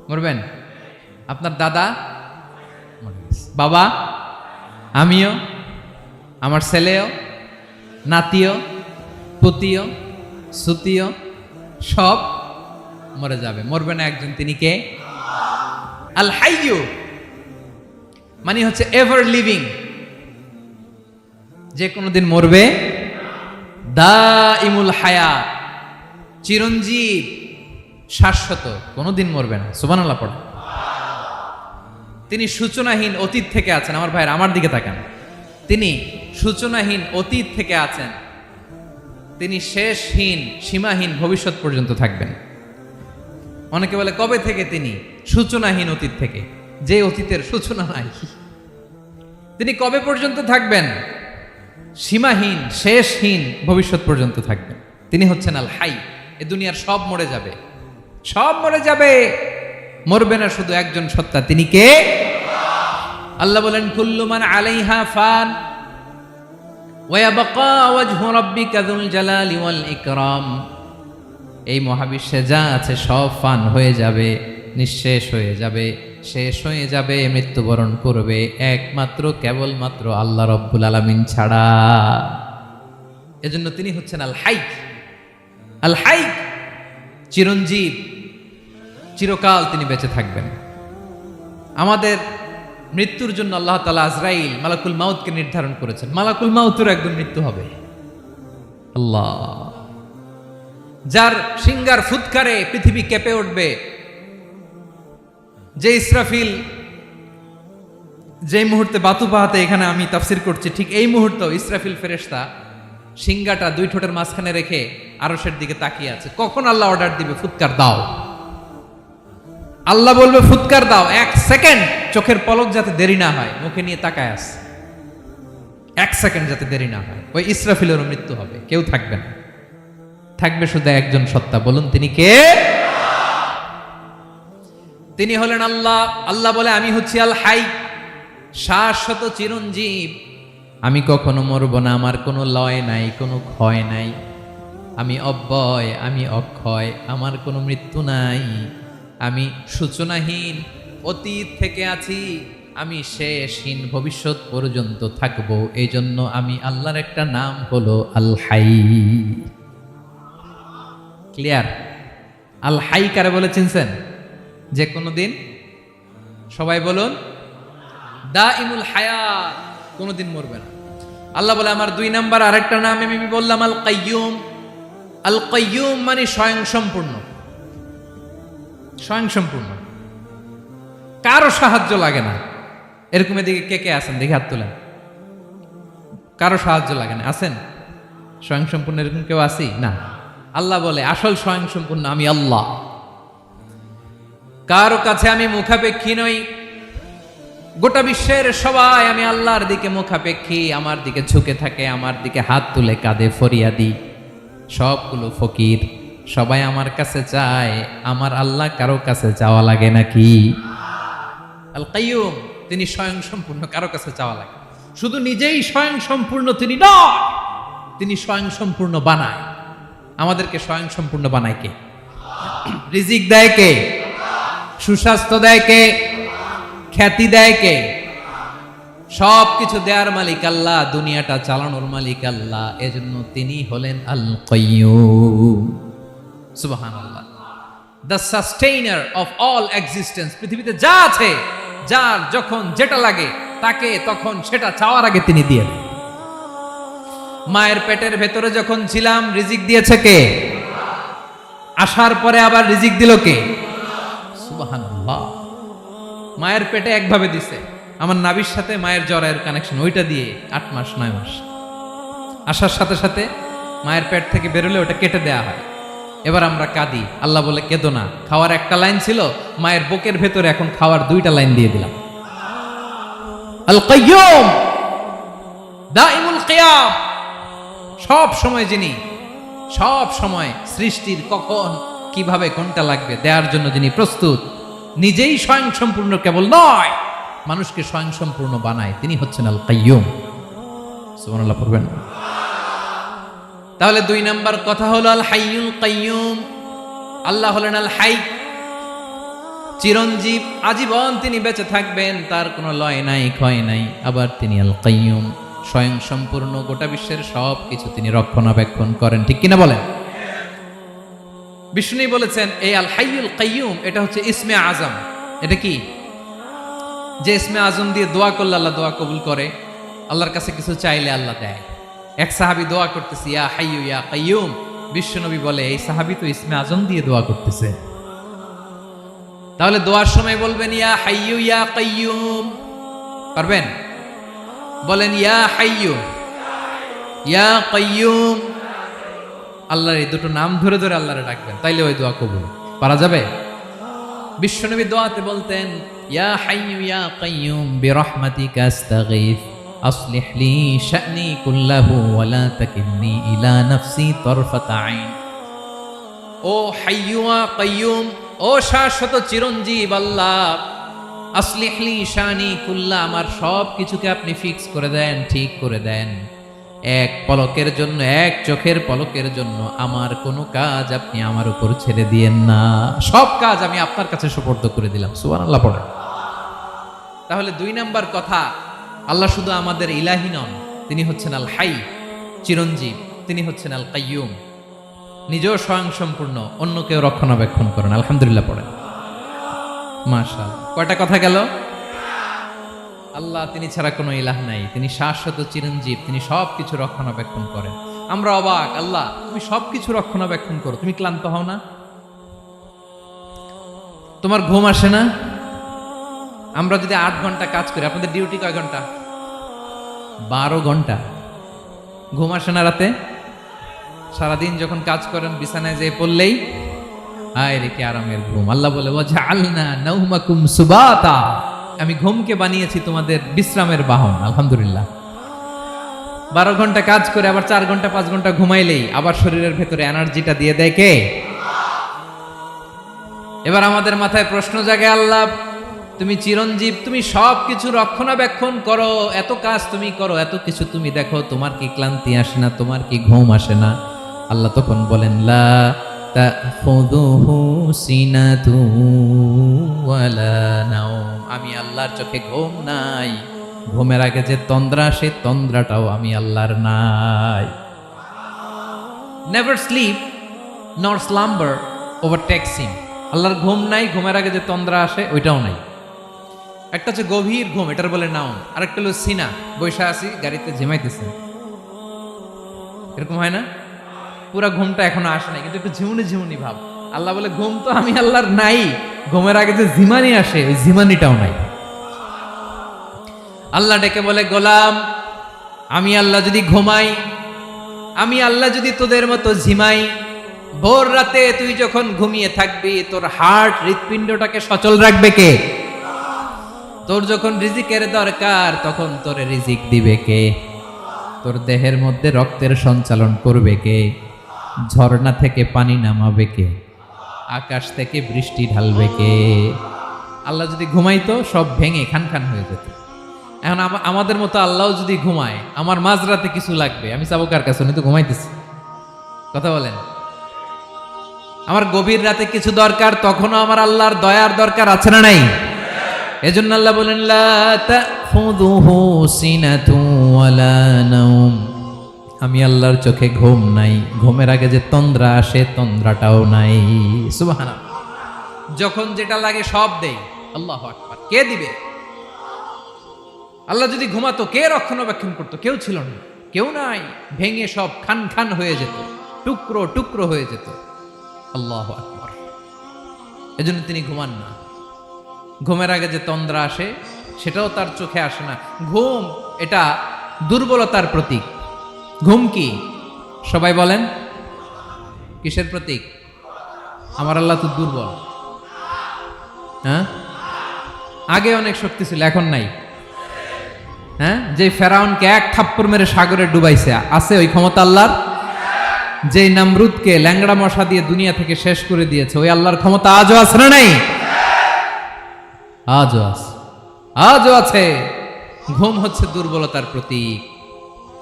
মরবেন। আপনার দাদা, বাবা, আমিও, আমার ছেলেও, নাতিও, পুতিও, সুতিও সব মরে যাবে। মরবে না একজন, তিনি কে? আল হাইয়ু মানে হচ্ছে এভার লিভিং, যে কোনোদিন মরবে। দাইমুল হায়াত, চিরঞ্জীব, শাশ্বত, কোনোদিন মরবে না। সুবহানাল্লাহ পড়ে। তিনি সূচনাহীন অতীত থেকে আছেন। আমার ভাইয়ের, আমার দিকে তাকান। তিনি সূচনাহীন অতীত থেকে আছেন, তিনি শেষহীন সীমাহীন ভবিষ্যৎ পর্যন্ত থাকবেন। অনেকে বলে কবে থেকে? তিনি সূচনাহীন অতীত থেকে, যে অতীতের সূচনা নাই। তিনি কবে পর্যন্ত থাকবেন? সীমাহীন শেষহীন ভবিষ্যৎ পর্যন্ত থাকবেন। তিনি হচ্ছেন আল হাই। এ দুনিয়ার সব মরে যাবে, সব মরে যাবে, মরবে না শুধু একজন সত্তা। তিনি কে? আল্লাহ বলেন কুল্লু মান আলাইহা ফান ওয়া ইয়াবকা ওয়াজহু রাব্বিকা যুল জালালি ওয়াল ইকরাম। এই মহাবিশ্বে যা আছে সব ফান হয়ে যাবে, নিঃশেষ হয়ে যাবে, শেষ হয়ে যাবে, মৃত্যুবরণ করবে, একমাত্র কেবলমাত্র আল্লাহ রব্বুল আলামিন ছাড়া। এজন্য তিনি হচ্ছেন আল হাই। আল হাই চিরঞ্জীব, চিরকাল তিনি বেঁচে থাকবেন। আমাদের মৃত্যুর জন্য আল্লাহ তাআলা আজরাইল মালাকুল মাউতকে নির্ধারণ করেছেন। মালাকুল মাউতের একদম মৃত্যু হবে। আল্লাহ, যার সিঙ্গার ফুৎকারে পৃথিবী কেঁপে উঠবে, যে ইসরাফিল যে মুহূর্তে বাতু পাহাতে এখানে আমি তাফসির করছি, ঠিক এই মুহূর্তে ইসরাফিল ফেরেশতা সিঙ্গাটা 2 ঠোঁটের মাঝখানে রেখে আরশের দিকে তাকিয়ে আছে। কখন আল্লাহ অর্ডার দিবে ফুৎকার দাও, আল্লাহ বলবে ফুৎকার দাও, 1 সেকেন্ড চোখের পলক যাতে দেরি না হয়, মুখে নিয়ে তাকায় আছে, 1 সেকেন্ড যাতে দেরি না হয়, ওই ইসরাফিলেরও মৃত্যু হবে, কেউ থাকবে না। থাকবে শুধু একজন সত্তা। বলুন তিনি কে? তিনি হলেন আল্লাহ। আল্লাহ বলে আমি হচ্ছি আল হাই, শাশ্বত চিরঞ্জীব। আমি কখনো মরব না, আমার কোনো লয় নাই, কোনো ক্ষয় নাই। আমি অব্যয়, আমি অক্ষয়, আমার কোনো মৃত্যু নাই। আমি সূচনাহীন অতীত থেকে আছি, আমি শেষহীন ভবিষ্যৎ পর্যন্ত থাকব। এই জন্য আমি আল্লাহর একটা নাম হলো আল হাই। ক্লিয়ার? আল হাই কারে বলে চিনছেন? যে কোনো দিন, সবাই বলুন, দাইমুল হায়াত, কোনোদিন মরবে না। আল্লাহ বলে আমার 2 নাম্বার আরেকটা নাম আমি বললাম আল কাইয়ুম। আল কাইয়ুম মানে স্বয়ং সম্পূর্ণ, স্বয়ং সম্পূর্ণ, কারো সাহায্য লাগে না। এরকম এদিকে কে কে আছেন দেখে হাত তোলেন। কারো সাহায্য লাগে না, আছেন? স্বয়ং সম্পূর্ণ এরকম কেউ আছি না? আল্লাহ বলে আসল স্বয়ং সম্পূর্ণ আমি আল্লাহ। কারো কাছে আমি মুখাপেক্ষী নই। গোটা বিশ্বের সবাই আমি আল্লাহর দিকে মুখাপেক্ষী, আমার দিকে ঝুঁকে থাকে, আমার দিকে হাত তুলে কাঁদে ফরিয়াদি। সবগুলো ফকির, সবাই আমার কাছে চায়। আমার আল্লাহ কারো কাছে চাওয়া লাগে নাকি? আল কাইয়ুম, তিনি স্বয়ং সম্পূর্ণ, কারো কাছে চাওয়া লাগে। শুধু নিজেই স্বয়ং সম্পূর্ণ তিনি নয়, তিনি স্বয়ং সম্পূর্ণ বানায়। আমাদেরকে স্বয়ং সম্পূর্ণ বানায় কে? রিজিক দেয় কে? সুস্বাস্থ্য দেয় কে? খ্যাতি দেয় কে? সব কিছু দেওয়ার মালিক আল্লাহ, দুনিয়াটা চালানোর মালিক আল্লাহ। এজন্য তিনি হলেন আল কাইয়ুম। সুবহানাল্লাহ। The sustainer of all existence. পৃথিবীতে যা আছে, যার যখন যেটা লাগে তাকে তখন সেটা চাওয়ার আগে তিনি দিয়ে দেন। মায়ের পেটের ভেতরে যখন ছিলাম রিজিক দিয়েছে কে? আসার পরে আবার রিজিক দিল কে? সুবহানাল্লাহ। মায়ের পেটে একভাবে দিছে, আমার নাভির সাথে মায়ের জরায়ের কানেকশন, ওইটা দিয়ে 8 মাস 9 মাস। আসার সাথে সাথে মায়ের পেট থেকে বেরোলে ওটা কেটে দেয়া হয়। এবার আমরা কাঁদি, আল্লাহ বলে কেঁদো না, খাওয়ার একটা লাইন ছিল, মায়ের বুকের ভেতরে এখন খাওয়ার 2টা লাইন দিয়ে দিলাম। আল কাইয়ুম, দাইমুল কিয়াম, সব সময় যিনি, সব সময় সৃষ্টির কখন কিভাবে কোনটা লাগবে দেওয়ার জন্য যিনি প্রস্তুত, নিজেই স্বয়ং সম্পূর্ণ কেবল নয়, মানুষকে স্বয়ং সম্পূর্ণ বানায়, তিনি হচ্ছেন আল কাইয়ুম। সুবহানাল্লাহ পড়বেন। তাহলে 2 নাম্বার কথা হলো আল হাইয়ুল কাইয়ুম। আল্লাহ হলেন আল হাই, চিরঞ্জীব, আজীবন তিনি বেঁচে থাকবেন, তার কোনো লয় নাই, ক্ষয় নাই। আবার তিনি আল কাইয়ুম, স্বয়ং সম্পূর্ণ, গোটা বিশ্বের সব কিছু তিনি রক্ষণাবেক্ষণ করেন, ঠিক কিনা বলেন? বিষ্ণু বলেছেন এই আল হাইয়ুল কাইয়ুম এটা হচ্ছে ইসমে আজম। এটা কি? যে ইসমে আজম দিয়ে দোয়া করলে আল্লাহ দোয়া কবুল করে, আল্লাহর কাছে কিছু চাইলে আল্লাহ দেয়। এক সাহাবী দোয়া করতেছে ইয়া হাইয়ু ইয়া কাইয়ুম, বিশ্বনবী বলে এই সাহাবী তো ইসমে আজম দিয়ে দোয়া করতেছে। তাহলে দোয়ার সময় বলবেন ইয়া হাইয়ু ইয়া কাইয়ুম, পারবেন? বলেন ইয়া হাইয়ু ইয়া কাইয়ুম। আল্লাহর এই দুটো নাম ধরে ধরে আল্লাহরে ডাকবেন, তাইলে ওই দোয়া কবুল। পারা যাবে? বিশ্বনবী দোয়াতে বলতেন ইয়া হাইয়ু ইয়া কাইয়ুম বিরহমাতিকা আস্তাগীথ আসলিহ লি শা'নি কুল্লাহু ওয়া লা তাকিলনি ইলা নাফসি তারফাতা আইন। ও হাইয়ু ওয়া কাইয়ুম, ও শাশ্বত চিরঞ্জীব আল্লাহ, আসলিহ লি শা'নি কুল্লা, আমার সব কিছুকে আপনি ফিক্স করে দেন, ঠিক করে দেন। এক পলকের জন্য, এক চোখের পলকের জন্য আমার কোনো কাজ আপনি আমার উপর ছেড়ে দিয়েন না, সব কাজ আমি আপনার কাছে সুপর্দ করে দিলাম। সুবহানাল্লাহ পড়ে। তাহলে 2 নাম্বার কথা, আল্লাহ শুধু আমাদের ইলাহি নন, তিনি হচ্ছেন আল হাই, চিরঞ্জীব, তিনি হচ্ছেন আল কাইয়ুম, নিজেও স্বয়ং সম্পূর্ণ, অন্যকেও রক্ষণাবেক্ষণ করেন। আলহামদুলিল্লাহ পড়েন। মাশাআল্লাহ। কয়টা কথা গেল? আল্লাহ তিনি ছাড়া কোনো ইলাহ নাই, তিনি শাশ্বত চিরঞ্জীব, তিনি সব কিছু রক্ষণাবেক্ষণ করেন। আমরা অবাক, আল্লাহ তুমি সব কিছু রক্ষণাবেক্ষণ করো, তুমি ক্লান্ত হও না? তোমার ঘুম আসে না? আমরা যদি 8 ঘন্টা কাজ করি, আপনাদের ডিউটি কয় ঘন্টা? 12 ঘন্টা। ঘুম আসে না রাতে? সারাদিন যখন কাজ করেন বিছানায় যেয়ে পড়লেই হায় রে কি আরামের ঘুম। আল্লাহ বলে ওয়াজআলনা নাওমাকুম সুবাতা, আমি ঘুমকে বানিয়েছি তোমাদের বিশ্রামের বাহন। আলহামদুলিল্লাহ। 12 ঘন্টা কাজ করে আবার 4 ঘন্টা 5 ঘন্টা ঘুমাইলেই আবার শরীরের ভেতরে এনার্জিটা দিয়ে দেয় কে? এবার আমাদের মাথায় প্রশ্ন জাগে, আল্লাহ তুমি চিরঞ্জীব, তুমি সব কিছু রক্ষণাবেক্ষণ করো, এত কাজ তুমি করো, এত কিছু তুমি দেখো, তোমার কি ক্লান্তি আসে না? তোমার কি ঘুম আসে না? আল্লাহ তখন বলেন লা তাখুযুহু সিনাতু ওয়ালা নাওম, আমি আল্লাহর চোখে ঘুম নাই, ঘুমের আগে যে তন্দ্রা, সে তন্দ্রাটাও আমি আল্লাহর নাই। নেভার স্লিপ নর স্লাম্বার ওভারটেকস হিম। আল্লাহর ঘুম নাই, ঘুমের আগে যে তন্দ্রা আসে ওইটাও নাই। একটা হচ্ছে গভীর ঘুম, এটার বলে নাওম, আরেকটা হলো সিনা, বৈশা আছি গাড়িতে ঝিমাইতেছে, এরকম হয় না? পুরা ঘুমটা এখনো আসে নাই, কিন্তু একটু ঝিমুনি ঝিমুনি ভাব। আল্লাহ বলে ঘুম তো আমি আল্লাহর নাই, ঘুমের আগে যে ঝিমানি আসে ওই ঝিমানিটাও নাই। আল্লাহ ডেকে বলে গোলাম, আমি আল্লাহ যদি ঘুমাই, আমি আল্লাহ যদি তোদের মতো ঝিমাই, ভোর রাতে তুই যখন ঘুমিয়ে থাকবি, তোর হার্ট, হৃৎপিণ্ডটাকে সচল রাখবে কে? তোর যখন রিজিকের দরকার তখন তোর রিজিক দিবে কে? তোর দেহের মধ্যে রক্তের সঞ্চালন করবে কে? ঝর্ণা থেকে পানি নামাবে কে? আকাশ থেকে বৃষ্টি ঢালবে কে? আল্লাহ যদি ঘুমাইতো সব ভেঙে খান খান হয়ে যেত। এখন আমাদের মতো আল্লাহ যদি ঘুমায়, আমার মাঝরাতে কিছু লাগবে, আমি যাবো কার কাছে? উনি তো ঘুমাইতেছে। কথা বলেন। আমার গভীর রাতে কিছু দরকার, তখনও আমার আল্লাহর দয়ার দরকার আছে না নাই? এজন্য আল্লাহ বলেন লা তাখুযুহু সিনাতু ওয়ালা নাওম, আমি আল্লাহর চোখে ঘুম নাই, ঘুমের আগে যে তন্দ্রা আসে তন্দ্রাটাও নাই। সুবহানাল্লাহ। যখন যেটা লাগে সব দেই। আল্লাহু আকবার। কে দিবে? আল্লাহ যদি ঘুমাতো, কে রক্ষণাবেক্ষণ করতো? কেউ ছিল না, কেউ নাই, ভেঙে সব খান খান হয়ে যেত, টুকরো টুকরো হয়ে যেত। আল্লাহু আকবার। এজন্য তিনি ঘুমান না। ঘুমের আগে যে তন্দ্রা আসে সেটাও তার চোখে আসে না। ঘুম এটা দুর্বলতার প্রতীক। ঘুম কি? সবাই বলেন কিসের প্রতীক? আমার আল্লাহ তো দুর্বল। হ্যাঁ, আগে অনেক শক্তি ছিল, এখন নাই।
হ্যাঁ, যে ফেরাউনকে এক থাপ্পড় মেরে সাগরে ডুবাইছে, আছে ওই ক্ষমতা আল্লাহর? যেই নামরুদকে ল্যাংড়া মশা দিয়ে দুনিয়া থেকে শেষ করে দিয়েছে, ওই আল্লাহর ক্ষমতা আজও আছে না নাই? আজও আছে, আজও আছে। ঘুম হচ্ছে দুর্বলতার প্রতীক,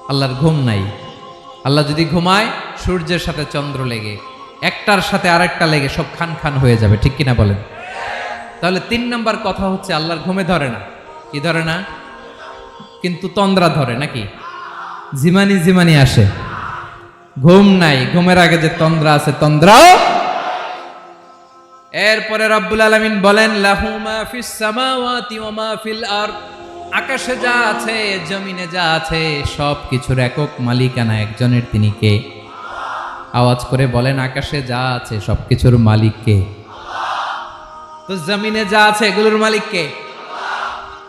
আল্লাহর ঘুম নাই। আল্লাহ যদি ঘুমায়, সূর্যের সাথে চন্দ্র লেগে, একটার সাথে আরেকটা লেগে সব খান খান হয়ে যাবে, ঠিক কিনা বলেন? তাহলে 3 নাম্বার কথা হচ্ছে আল্লাহর ঘুমে ধরে না। কি ধরে না? কিন্তু তন্দ্রা ধরে নাকি? জিমানি জিমানি আসে, ঘুম নাই। ঘুমের আগে যে তন্দ্রা আছে, তন্দ্রাও। এরপরে রব্বুল আলামিন বলেন, লাহু মা ফিস সামাওয়াতি ওয়া মা ফিল আরদ, আকাশে যা আছে, জমিনে যা আছে, সব কিছুর একক মালিকানা একজনের। তিনি কে? আওয়াজ করে বলেন, আকাশে যা আছে সব কিছুর মালিক কে? তো জমিনে যা আছে এগুলোর মালিক কে?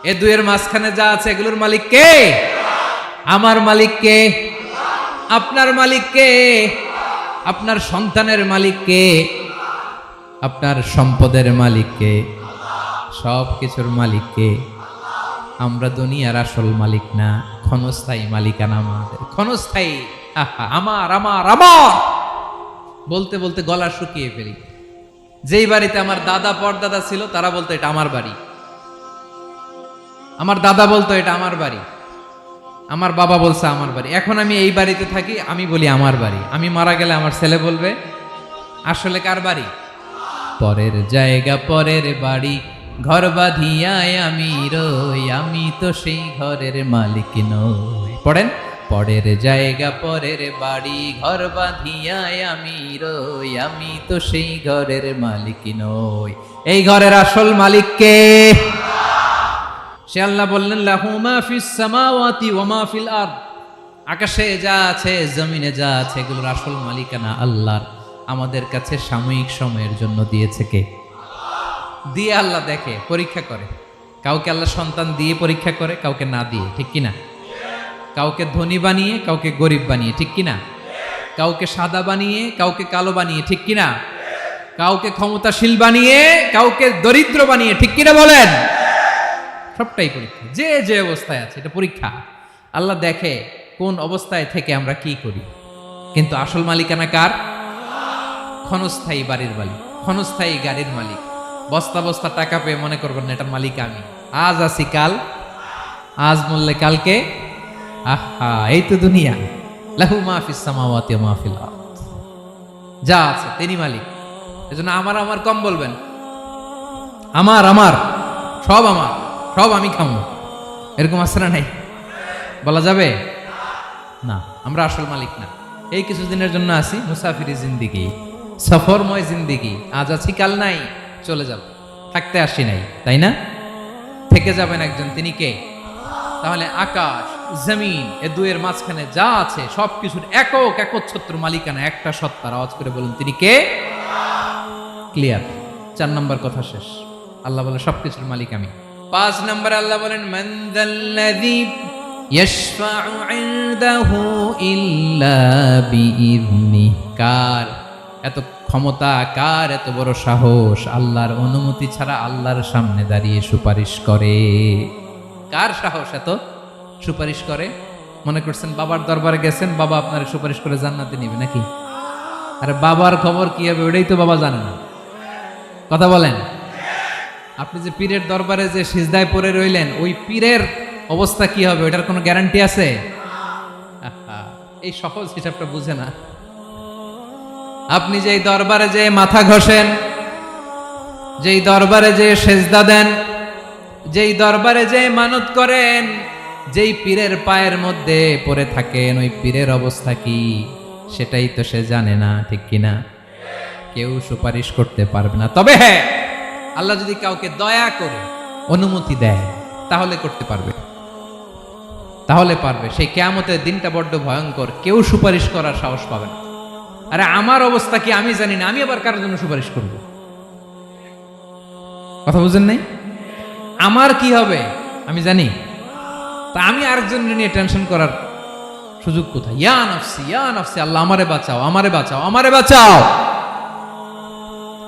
এ দুয়ের মাঝখানে যা আছে এগুলোর মালিক কে? আমার মালিক কে? আপনার মালিক কে? আপনার সন্তানের মালিক কে? আপনার সম্পদের মালিক কে? সব কিছুর মালিক কে? আমরা দুনিয়ার আসল মালিক না, ক্ষণস্থায়ী মালিকানা আমাদের, ক্ষণস্থায়ী। আমার আমার আমার বলতে বলতে গলা শুকিয়ে ফেলি। যেই বাড়িতে আমার দাদা পরদাদা ছিল, তারা বলতো এটা আমার বাড়ি। আমার দাদা বলতো এটা আমার বাড়ি, আমার বাবা বলছে আমার বাড়ি। এখন আমি এই বাড়িতে থাকি, আমি বলি আমার বাড়ি। আমি মারা গেলে আমার ছেলে বলবে আসলে কার বাড়ি? পরের জায়গা পরের বাড়ি, ঘর বাঁধিয়ায় আমি রই, আমি তো সেই ঘরের মালিক নই। পড়েন, পরের জায়গা পরের বাড়ি, ঘর বাঁধিয়ায় আমি রই, আমি তো সেই ঘরের মালিক নই। এই ঘরের আসল মালিক কে? সে আল্লাহ বললেন, লাহু মা ফিস সামাওয়াতি ওয়া মা ফিল আরদ, আকাশে যা আছে, জমিনে যা আছে, এগুলোর আসল মালিকানা আল্লাহর। আমাদের কাছে সাময়িক সময়ের জন্য দিয়েছে কে? দিয়ে আল্লাহ দেখে, পরীক্ষা করে। কাউকে আল্লাহ সন্তান দিয়ে পরীক্ষা করে, কাউকে না দিয়ে, ঠিক কিনা? কাউকে ধনী বানিয়ে, কাউকে গরিব বানিয়ে, ঠিক কিনা? কাউকে সাদা বানিয়ে, কাউকে কালো বানিয়ে, ঠিক কিনা? কাউকে ক্ষমতাশীল বানিয়ে, কাউকে দরিদ্র বানিয়ে, ঠিক কিনা বলেন? সবটাই পরীক্ষা, যে যে অবস্থায় আছে এটা পরীক্ষা। আল্লাহ দেখে কোন অবস্থায় থেকে আমরা কি করি। কিন্তু আসল মালিকানা কার? ক্ষণস্থায়ী বাড়ির মালিক, ক্ষণস্থায়ী গাড়ির মালিক। বস্তা বস্তা টাকা পেয়ে মনে করবেন না এটার মালিক আমি। আজ আছি কাল, আজ মরলে কালকে। আহা, এই তো দুনিয়া। লাহু মা ফিস সামাওয়াতি ওয়া মা ফিল আরদ, যা আছে তিনি মালিক। এজন্য আমার আমার কম বলবেন। আমার আমার সব আমার, সব আমি খামো, এরকম আসরা নাই, বলা যাবে না। আমরা আসল মালিক না। এই কিছুদিনের জন্য আসি, মুসাফিরি জিন্দিগি, সফরময় জিন্দিগি। আজ আছি কাল নাই, চলে যাব। থাকতে আসি নাই, তাই না? থেকে যাবেন একজন, তিনি কে? তাহলে আকাশ জমিন এ দুয়ের মাঝখানে যা আছে সব কিছুর একক একচ্ছত্র মালিকানা একটা সত্তার। আওয়াজ করে বলুন তিনি কে? ক্লিয়ার। 4 নম্বর কথা শেষ। আল্লাহ বলে সবকিছুর মালিক আমি। 5 নম্বর আল্লাহ বলেন, মান যাল্লাযী ইয়াশফাউ ইনদাহু ইল্লা বিইযনিহি, কার এত ক্ষমতা, কার এত বড় সাহস আল্লাহর অনুমতি ছাড়া আল্লাহর সামনে দাঁড়িয়ে সুপারিশ করে? কার সাহস এত সুপারিশ করে? মনে করছেন বাবার দরবারে গেছেন, বাবা আপনার সুপারিশ করে জান্নাতে নিবে নাকি? আরে বাবার খবর কি হবে ওটাই তো বাবা জানে না। কথা বলেন। আপনি যে পীরের দরবারে যে সিজদায় পড়ে রইলেন, ওই পীরের অবস্থা কি হবে ওটার কোনো গ্যারান্টি আছে? এই সহজ হিসাবটা বুঝে না। আপনি যেই দরবারে যে মাথা ঘষেন, যেই দরবারে যে সেজদা দেন, যেই দরবারে যে মানত করেন, যেই পীরের পায়ের মধ্যে পড়ে থাকেন, ওই পীরের অবস্থা কি সেটাই তো সে জানে না, ঠিক কিনা? কেউ সুপারিশ করতে পারবে না। তবে হ্যাঁ, আল্লাহ যদি কাউকে দয়া করে অনুমতি দেয় তাহলে করতে পারবে, তাহলে পারবে। সেই কিয়ামতের দিনটা বড্ড ভয়ঙ্কর, কেউ সুপারিশ করার সাহস পাবে না। আরে আমার অবস্থা কি আমি জানি না, আমি আবার কারোর জন্য সুপারিশ করব? কথা বুঝেন নাই? আমার কি হবে আমি জানি, তা আমি আরেকজনের নিয়ে টেনশন করার সুযোগ কোথায়? ইয়া নাফসি, ইয়া নাফসি, আল্লাহ আমারে বাঁচাও, আমারে বাঁচাও, আমারে বাঁচাও।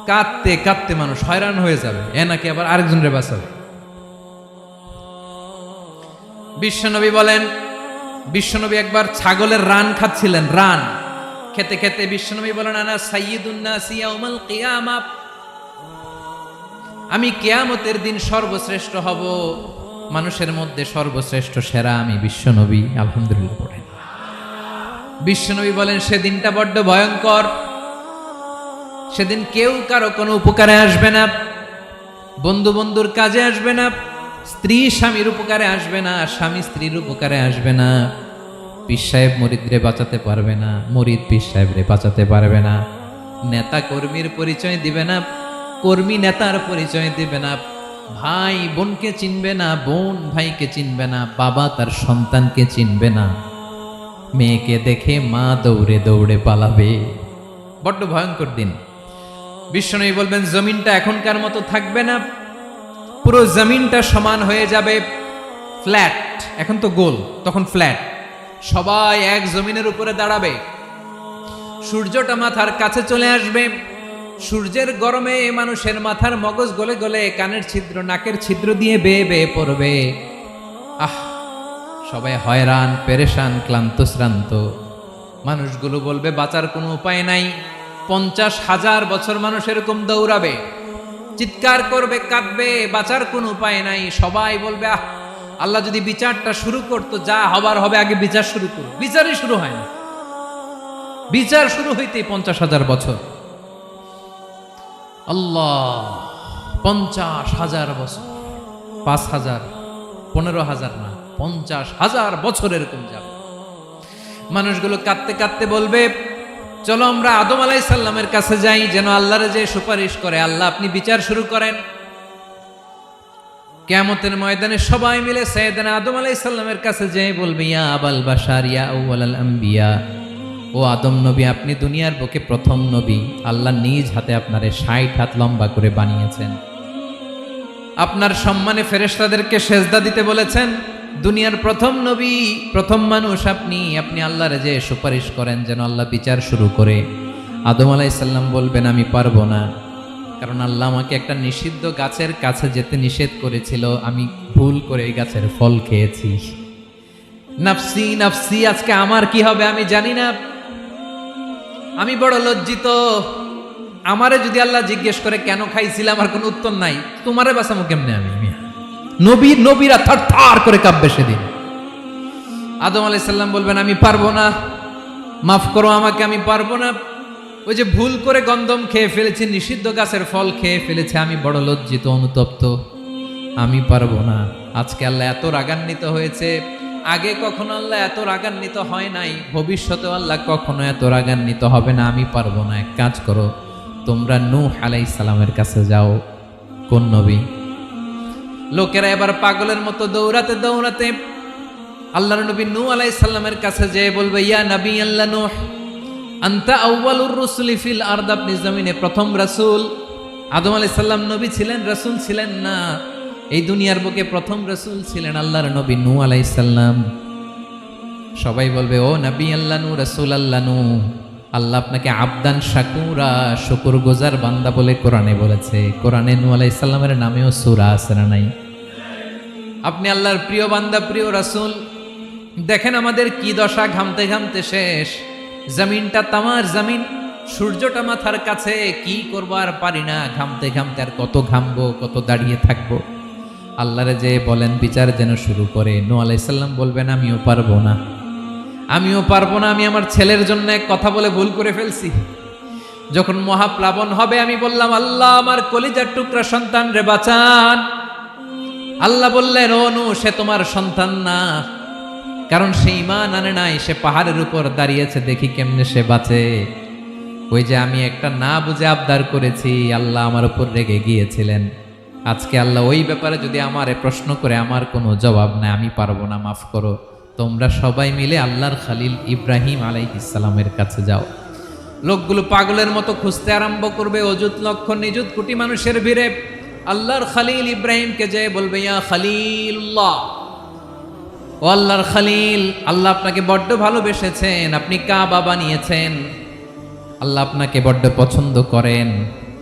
কাঁদতে কাঁদতে মানুষ হয়রান হয়ে যাবে, এ নাকি আবার আরেকজনের বাঁচাবে।
বিশ্বনবী বলেন, বিশ্বনবী একবার ছাগলের রান খাচ্ছিলেন, রান খেতে খেতে বিশ্বনবী বলেন, আনা সাইয়্যিদুন নাস ইয়াউমাল কিয়ামা, আমি কিয়ামতের দিন সর্বশ্রেষ্ঠ হব, মানুষের মধ্যে সর্বশ্রেষ্ঠ সেরা আমি বিশ্বনবী। আলহামদুলিল্লাহ পড়েন। বিশ্বনবী বলেন, সেদিনটা বড্ড ভয়ঙ্কর, সেদিন কেউ কারো কোনো উপকারে আসবে না, বন্ধু বন্ধুর কাজে আসবে না, স্ত্রী স্বামীর উপকারে আসবে না, স্বামী স্ত্রীর উপকারে আসবে না, পীর সাহেব মুরিদরে বাঁচাতে পারবে না, মুরিদ পীর সাহেবরে বাঁচাতে পারবে না, নেতা কর্মীর পরিচয় দিবে না, কর্মী নেতার পরিচয় দিবে না, ভাই বোনকে চিনবে না, বোন ভাইকে চিনবে না, বাবা তার সন্তানকে চিনবে না, মেয়েকে দেখে মা দৌড়ে দৌড়ে পালাবে। বড্ড ভয়ঙ্কর দিন। বিশ্বনবী বলবেন, জমিনটা এখনকার মতো থাকবে না, পুরো জমিনটা সমান হয়ে যাবে, ফ্ল্যাট, এখন তো গোল, তখন ফ্ল্যাট, সবাই এক জমিনের উপরে দাঁড়াবে, সূর্যটা মাথার কাছে চলে আসবে, সূর্যের গরমে মানুষের মাথার মগজ গলে গলে কানের ছিদ্র নাকের ছিদ্র দিয়ে বেয়ে বেয়ে পড়বে। আহ, সবাই হয়রান, পেরেশান, ক্লান্ত শ্রান্ত। মানুষগুলো বলবে বাঁচার কোনো উপায় নাই। 50,000 বছর মানুষ এরকম দৌড়াবে, চিৎকার করবে, কাঁদবে, বাঁচার কোনো উপায় নাই। সবাই বলবে, আহ, আল্লাহ যদি বিচারটা শুরু করতো, যা হবার হবে, আগে বিচার শুরু করো। বিচারই শুরু হয় না, বিচার শুরু হইতেই 50,000 বছর। আল্লাহ, 50,000 বছর, 5,000, 15,000 না, 50,000 বছর এরকম যাবে। মানুষগুলো কাঁদতে কাঁদতে বলবে, চলো আমরা আদম আলাইহিস সালামের কাছে যাই, যেন আল্লাহরে যে সুপারিশ করে, আল্লাহ আপনি বিচার শুরু করেন। কিয়ামতের ময়দানে সবাই মিলে সাইয়েদনা আদম আলাইহিস সালামের কাছে যেয়ে বলবে, ইয়া আবাল বাশার ইয়া আউয়ালাল আম্বিয়া, ও আদম নবী, আপনি দুনিয়ার বুকে প্রথম নবী, আল্লাহ নিজ হাতে আপনারে 60 হাত লম্বা করে বানিয়েছেন, আপনার সম্মানে ফেরেশতাদেরকে সেজদা দিতে বলেছেন, দুনিয়ার প্রথম নবী, প্রথম মানুষ আপনি, আপনি আল্লাহরে যে সুপারিশ করেন যেন আল্লাহ বিচার শুরু করে। আদম আলাইহিস সালাম বলবেন, আমি পারবো না, কারণ আল্লাহ আমাকে একটা নিষিদ্ধ গাছের কাছে যেতে নিষেধ করেছিল, আমি ভুল করে এই গাছের ফল খেয়েছি। নাফসি নাফসি, আজকে আমার কি হবে আমি জানি না, আমি বড় লজ্জিত। আমারে যদি আল্লাহ জিজ্ঞেস করে কেন খাইছিলাম, আমার কোনো উত্তর নাই, তোমারে বাঁচামো কেমনে আমি? নবীরা থার থার করে কাঁপবে সেদিন। আদম আলাইহিস সালাম বলবেন, আমি পারবো না, মাফ করো আমাকে, আমি পারবো না, ওই যে ভুল করে গন্ধম খেয়ে ফেলেছি, নিষিদ্ধ গাছের ফল খেয়ে ফেলেছে, আমি বড় লজ্জিত, অনুতপ্ত, আমি পারবো না। আজকে আল্লাহ এত রাগান্বিত হয়েছে, আগে কখনো আল্লাহ এত রাগান্বিত হয় নাই, ভবিষ্যতে আল্লাহ কখনো এত রাগান্বিত হবে না, আমি পারবো না। এক কাজ করো, তোমরা নূহ আলাইহিস সালামের কাছে যাও। কোন নবী? লোকেরা এবার পাগলের মতো দৌড়াতে দৌড়াতে আল্লাহর নবী নূহ আলাইহিস সালামের কাছে যেয়ে বলবে, ইয়া নবী আল্লাহ নূহ, আনতা আউয়ালুর রুসুলি ফিল আরদ, আপনি জমিনে প্রথম রাসূল। আদম আলাইহিস সালাম নবী ছিলেন, রাসূল ছিলেন না, এই দুনিয়ার বুকে প্রথম রাসূল ছিলেন আল্লাহর নবী নূহ আলাইহিস সালাম। সবাই বলবে, ও নবী আল্লাহ নূহ, রাসূল আল্লাহ নূহ, আল্লাহ আপনাকে আবদান শাকুরা, শুকরগুজার বান্দা বলে কোরআনে বলেছে। কোরআনে নূহ আলাইহিস সালামের নামেও সূরা আছে না নাই? আপনি আল্লাহর প্রিয় বান্দা, প্রিয় রাসূল। দেখেন আমাদের কি দশা, ঘামতে ঘামতে শেষ, জমিনটা তামার জমিন, সূর্যটা মাথার কাছে, কি করবো আর পারি না, ঘামতে ঘামতে আর কত ঘামবো, কত দাঁড়িয়ে থাকবো। আল্লাহরে যে বলেন বিচার যেন শুরু করে। নূহ আলাইহিস সালাম বলবেন, আমিও পারবো না, আমিও পারবো না, আমি আমার ছেলের জন্য এক কথা বলে ভুল করে ফেলছি। যখন মহাপ্লাবন হবে আমি বললাম, আল্লাহ আমার কলিজার টুকরা সন্তান রে বাঁচান। আল্লাহ বললেন, ও নূহ, সে তোমার সন্তান না, কারণ সে ঈমান আনে নাই, সে পাহাড়ের উপর দাঁড়িয়েছে, দেখি কেমনে সে বাঁচে। ওই যে আমি একটা না বুঝে আবদার করেছি, আল্লাহ আমার উপর রেগে গিয়েছিলেন। আজকে আল্লাহ ওই ব্যাপারে যদি আমারে প্রশ্ন করে, আমার কোনো জবাব নাই, আমি পারবো না, মাফ করো। তোমরা সবাই মিলে আল্লাহর খালিল ইব্রাহিম আলাইহিস সালামের কাছে যাও। লোকগুলো পাগলের মতো খুঁজতে আরম্ভ করবে, অযুত লক্ষ নিযুত কোটি মানুষের ভিড়ে আল্লাহর খালিল ইব্রাহিমকে যেয়ে বলবে, ইয়া খালিলুল্লাহ, ও আল্লাহর খালিল, আল্লাহ আপনাকে বড্ড ভালোবেসেছেন, আপনি কাবা বানিয়েছেন, আল্লাহ আপনাকে বড্ড পছন্দ করেন।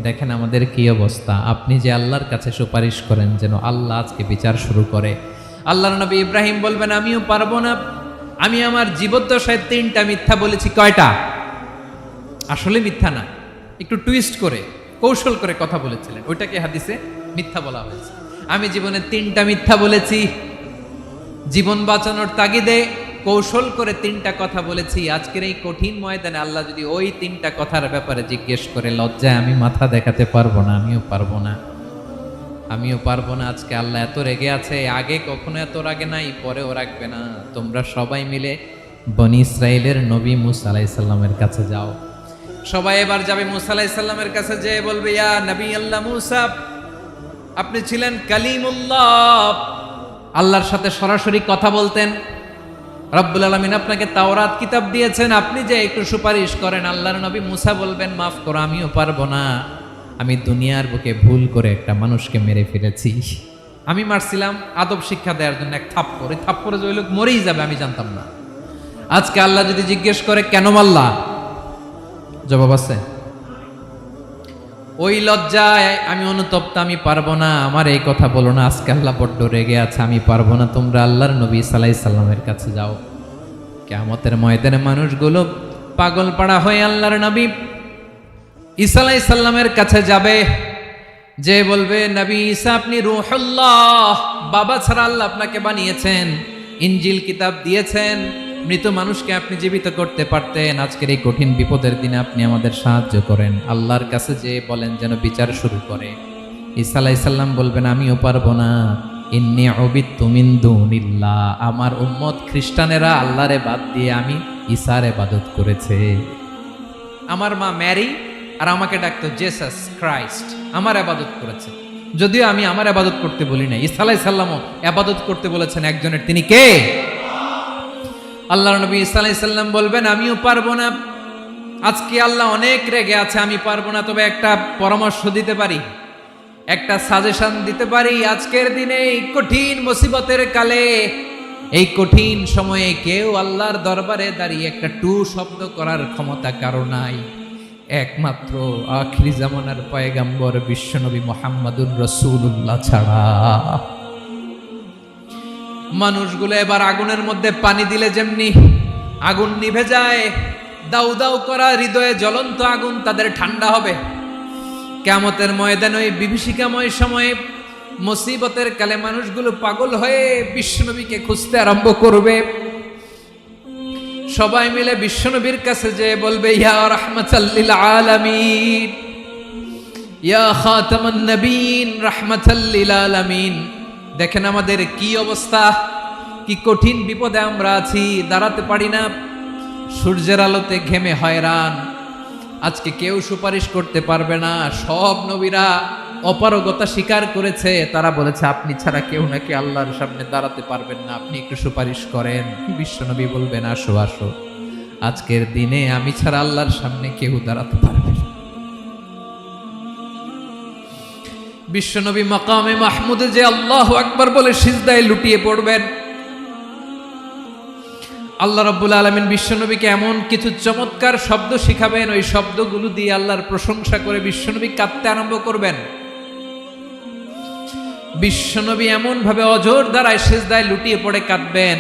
দেখেন আমাদের কি অবস্থা, আপনি যে আল্লাহর কাছে সুপারিশ করেন যেন আল্লাহ আজকে বিচার শুরু করে। আল্লাহর নবী ইব্রাহিম বলবেন আমিও পারবো না, আমি আমার জীবদ্দশায় 3টা মিথ্যা বলেছি। কয়টা? আসলে মিথ্যা না, একটু টুইস্ট করে কৌশল করে কথা বলেছিলেন, ওইটাকে হাদিসে মিথ্যা বলা হয়েছে। আমি জীবনে 3টা মিথ্যা বলেছি, জীবন বাঁচানোর তাগিদে কৌশল করে 3টা কথা বলেছি। আজকের এই কঠিন ময়দানে আল্লাহ যদি ওই 3টা কথার ব্যাপারে জিজ্ঞেস করে, লজ্জায় আমি মাথা দেখাতে পারবো না, আমিও পারবো না, আমিও পারবো না। আজকে আল্লাহ এত রেগে আছে, আগে কখনো এত রাগে নাই, পরেও রাখবে না। তোমরা সবাই মিলে বনি ইসরাইলের নবী মুসা আলাইহিস সালামের কাছে যাও। সবাই এবার যাবে মুসা আলাইহিস সালামের কাছে, যেয়ে বলবে ইয়া নবী আল্লাহ মুসা, আপনি ছিলেন কালিমুল্লাহ, আল্লাহর সাথে সরাসরি কথা বলতেন। রব্বুল আলামিন আপনাকে তাওরাত কিতাব দিয়েছেন, আপনি যে একটু সুপারিশ করেন। আল্লাহর নবী মুসা বলবেন মাফ করো, আমিও পারবো না, আমি দুনিয়ার বুকে ভুল করে একটা মানুষকে মেরে ফেলেছি। আমি মারছিলাম আদব শিক্ষা দেওয়ার জন্য এক থাপ্পড়, এই থাপ্পড়ে যে ওই লোক মরেই যাবে আমি জানতাম না। আজকে আল্লাহ যদি জিজ্ঞেস করে কেন মারলা, জবাব আছে? ওই লজ্জায় আমি অনুতপ্ত, আমি পারবো না, আমার এই কথা বলো না। আজকে আল্লাহ বড্ড রেগে আছে, আমি পারবো না। তোমরা আল্লাহর নবী ঈসা আলাইহিস সালামের কাছে যাও। কিয়ামতের ময়দানে মানুষগুলো পাগল পাড়া হয়ে আল্লাহর নবী ঈসা আলাইহিস সালামের কাছে যাবে, যে বলবে নবী ঈসা আপনি রূহুল্লাহ, বাবা ছাড়া আল্লাহ আপনাকে বানিয়েছেন, ইনজিল কিতাব দিয়েছেন, মৃত মানুষকে আপনি জীবিত করতে পারতেন। আজকের এই কঠিন বিপদের দিনে আপনি আমাদের সাহায্য করেন। আল্লাহর কাছে যে বলেন যেন বিচার শুরু করে। ঈসা আলাইহিস সালাম বলবেন আমিও পারবো না, ইন্নী উবিদতু মিন দুনিল্লাহ, আমার উম্মত খ্রিস্টানেরা আল্লাহরে বাদ দিয়ে আমি ঈসার ইবাদত করেছে। আমার মা ম্যারি আর আমাকে ডাকতো জেসাস ক্রাইস্ট, আমার ইবাদত করেছে, যদিও আমি আমার ইবাদত করতে বলি না। ঈসা আলাইহিস সালামও ইবাদত করতে বলেছেন একজনের, তিনি কে? আল্লাহর নবী ঈসা আলাইহিস সালাম বলবেন আমিও পারবো না, আজকে আল্লাহ অনেক রেগে আছে, আমি পারবো না। তবে একটা পরামর্শ দিতে পারি, একটা সাজেশন দিতে পারি। আজকের দিনে এই কঠিন মুসিবতের কালে, এই কঠিন সময়ে কেউ আল্লাহর দরবারে দাঁড়িয়ে একটা টু শব্দ করার ক্ষমতা কারো নাই, একমাত্র আখিরি জামানার পয়গাম্বর বিশ্বনবী মুহাম্মাদুর রাসূলুল্লাহ ছাড়া। মানুষগুলো এবার আগুনের মধ্যে পানি দিলে যেমনি আগুন নিভে যায়, দাউ দাউ করা হৃদয়ে জ্বলন্ত আগুন তাদের ঠান্ডা হবে। কিয়ামতের ময়দানে ওই বিভীষিকাময় সময়ে মুসিবতের কালে মানুষগুলো পাগল হয়ে বিশ্বনবীকে খুঁজতে আরম্ভ করবে। সবাই মিলে বিশ্বনবীর কাছে যেয়ে বলবে ইয়া রাহমাতাল লিল আলামিন, ইয়া খাতামান নবীন, রাহমাতাল লিল আলামিন। দেখেন আমাদের কি অবস্থা, কি কঠিন বিপদে আমরা আছি, দাঁড়াতে পারি না, সূর্যের আলোতে ঘেমে হয়রান। আজকে কেউ সুপারিশ করতে পারবে না। সব নবীরা অপারগতা স্বীকার করেছে, তারা বলেছে আপনি ছাড়া কেউ নাকি আল্লাহর সামনে দাঁড়াতে পারবেন না, আপনি একটু সুপারিশ করেন। বিশ্বনবী বলবেন আসো আসো, আজকের দিনে আমি ছাড়া আল্লাহর সামনে কেউ দাঁড়াতে পারবে না। বিশ্বনবী মাকামে মাহমুদে যে আল্লাহু আকবার বলে সিজদায় লুটিয়ে পড়বেন। আল্লাহ রাব্বুল আলামিন বিশ্বনবীকে এমন কিছু চমৎকার শব্দ শিখাবেন, ওই শব্দগুলো দিয়ে আল্লাহর প্রশংসা করে বিশ্বনবী কাঁদতে আরম্ভ করবেন। বিশ্বনবী এমন ভাবে অজর দ্বারায় সিজদায় লুটিয়ে পড়ে কাঁদবেন,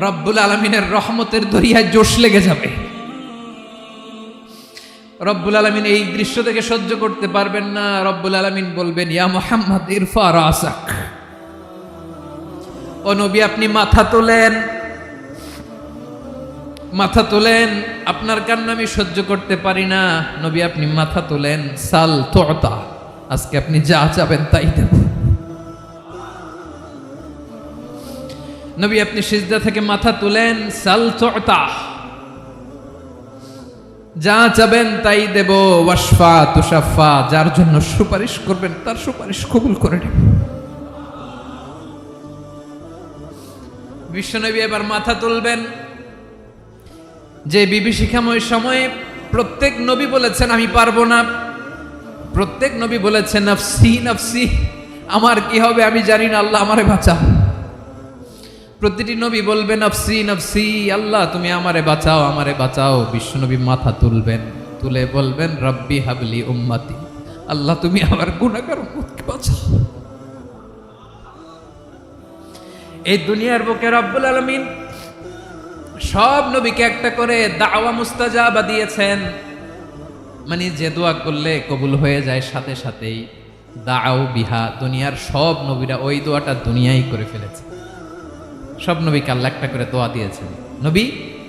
রব্বুল আলামিনের রহমতের দরিয়ায় জোশ লেগে যাবে। রব্বুল আলামিন এই দৃশ্য থেকে সহ্য করতে পারবেন না। রব্বুল আলামিন বলবেন ইয়া মুহাম্মদ ইরফা রাসাক, ও নবী আপনি মাথা তোলেন, মাথা তোলেন, আপনার কান্না আমি সহ্য করতে পারি না। নবী আপনি মাথা তোলেন, সাল তুতা, আজকে আপনি যা চাবেন তাই দেব। নবী আপনি সিজদা থেকে মাথা তুলেন, সাল তুতা, যা চাবেন তাই দেব। ওয়াশফা তুশাফা, যার জন্য সুপারিশ করবেন তার সুপারিশ কবুল করে নেব। বিশ্বনবী এবার মাথা তুলবেন। যে বিভীষিকাময় সময়ে প্রত্যেক নবী বলেছেন আমি পারবো না, প্রত্যেক নবী বলেছেন নফসি নফসি, আমার কি হবে আমি জানি না, আল্লাহ আমারে বাঁচাও। প্রতিটি নবী বলবে নফসি নফসি, আল্লাহ তুমি আমারে বাঁচাও, আমারে বাঁচাও। বিশ্বনবী মাথা তুলবেন, তুলে বলবেন রব্বি হাবলি উম্মতি, আল্লাহ তুমি আমার গুনাহগার উম্মতকে বাঁচাও। এই দুনিয়ার বুকে রব্বুল আলামিন সব নবীকে একটা করে দাওয়া মুস্তাজাবা দিয়েছেন, মানে যে দোয়া করলে কবুল হয়ে যায় সাথে সাথেই। দাও বিহা, দুনিয়ার সব নবীরা ওই দোয়াটা দুনিয়ায় করে ফেলেছে। সব নবীকে আল্লাহ একটা করে দোয়া দিয়েছেন, নবী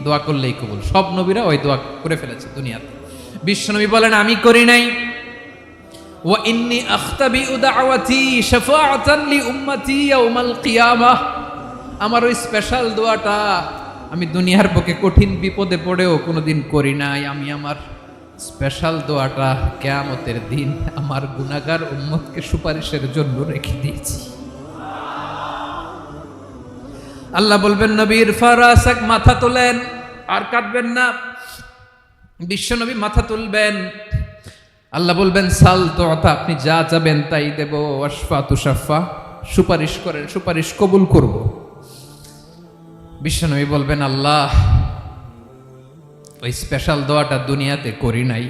দোয়া করলেই কবুল। সব নবীরা ওই দোয়া করে ফেলেছে দুনিয়াতে। বিশ্বনবী বলেন আমি করি নাই। ওয়া ইন্নী আখতাবিউ দাওয়াতি শাফাআতান লি উম্মতি ইয়াউমাল কিয়ামাহ, আমার ওই স্পেশাল দোয়াটা আমি দুনিয়ার বুকে কঠিন বিপদে পড়েও কোনোদিন করি নাই। আমি আমার স্পেশাল দোয়াটা কিয়ামতের দিন আমার গুনাহগার উম্মতকে সুপারিশের জন্য রেখে দিয়েছি। আল্লাহ বলবেন নবীর ফারাসাক, মাথা তোলেন, আর কাটবেন না। বিশ্বনবী মাথা তুলবেন, আল্লাহ বলবেন সাল তোতা, আপনি যা চাবেন তাই দেব। ওয়াশফা তুশাফা, সুপারিশ করেন, সুপারিশ কবুল করব। বিশ্বনবী বলবেন আল্লাহ ওই স্পেশাল দোয়াটা দুনিয়াতে করি নাই,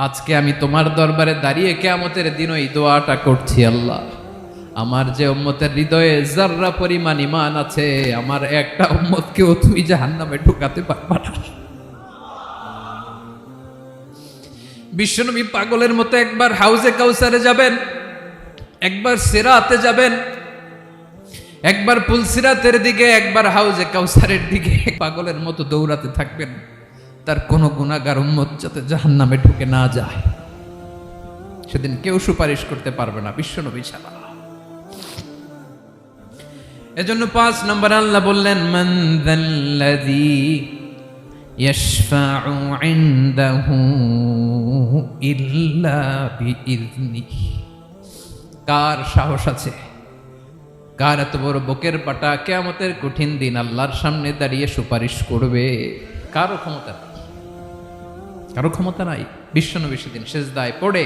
আজকে আমি তোমার দরবারে দাঁড়িয়ে কিয়ামতের দিন ওই দোয়াটা করছি। আল্লাহ আমার যে উম্মতের হৃদয়ে যাররা পরিমাণ ঈমান আছে, আমার একটা উম্মতকেও তুমি জাহান্নামে ঢুকাতে পারবা না। বিশ্বনবী পাগলের মতো একবার হাউজে কাউসারে যাবেন, একবার সিরাতে যাবেন, একবার পুলসিরাতের দিকে, একবার হাউজে কাউসারের দিকে পাগলের মতো দৌড়াতে থাকবেন, তার কোনো গুনাহগার উম্মত যাতে জাহান্নামে ঢুকে না যায়। সেদিন কেউ সুপারিশ করতে পারবে না বিশ্বনবী ছাড়া। এজন্য 5 নম্বর আল্লাহ বললেন মান যাল্লাযী ইয়াশফাউ ইনদাহু ইল্লা বিইযনিহি, কার সাহস আছে, কার এত বড় বুকের পাটা কিয়ামতের কঠিন দিন আল্লাহর সামনে দাঁড়িয়ে সুপারিশ করবে? কারো ক্ষমতা নাই, কারো ক্ষমতা নাই। বিশ্বনবী সেদিন সেজদায় পড়ে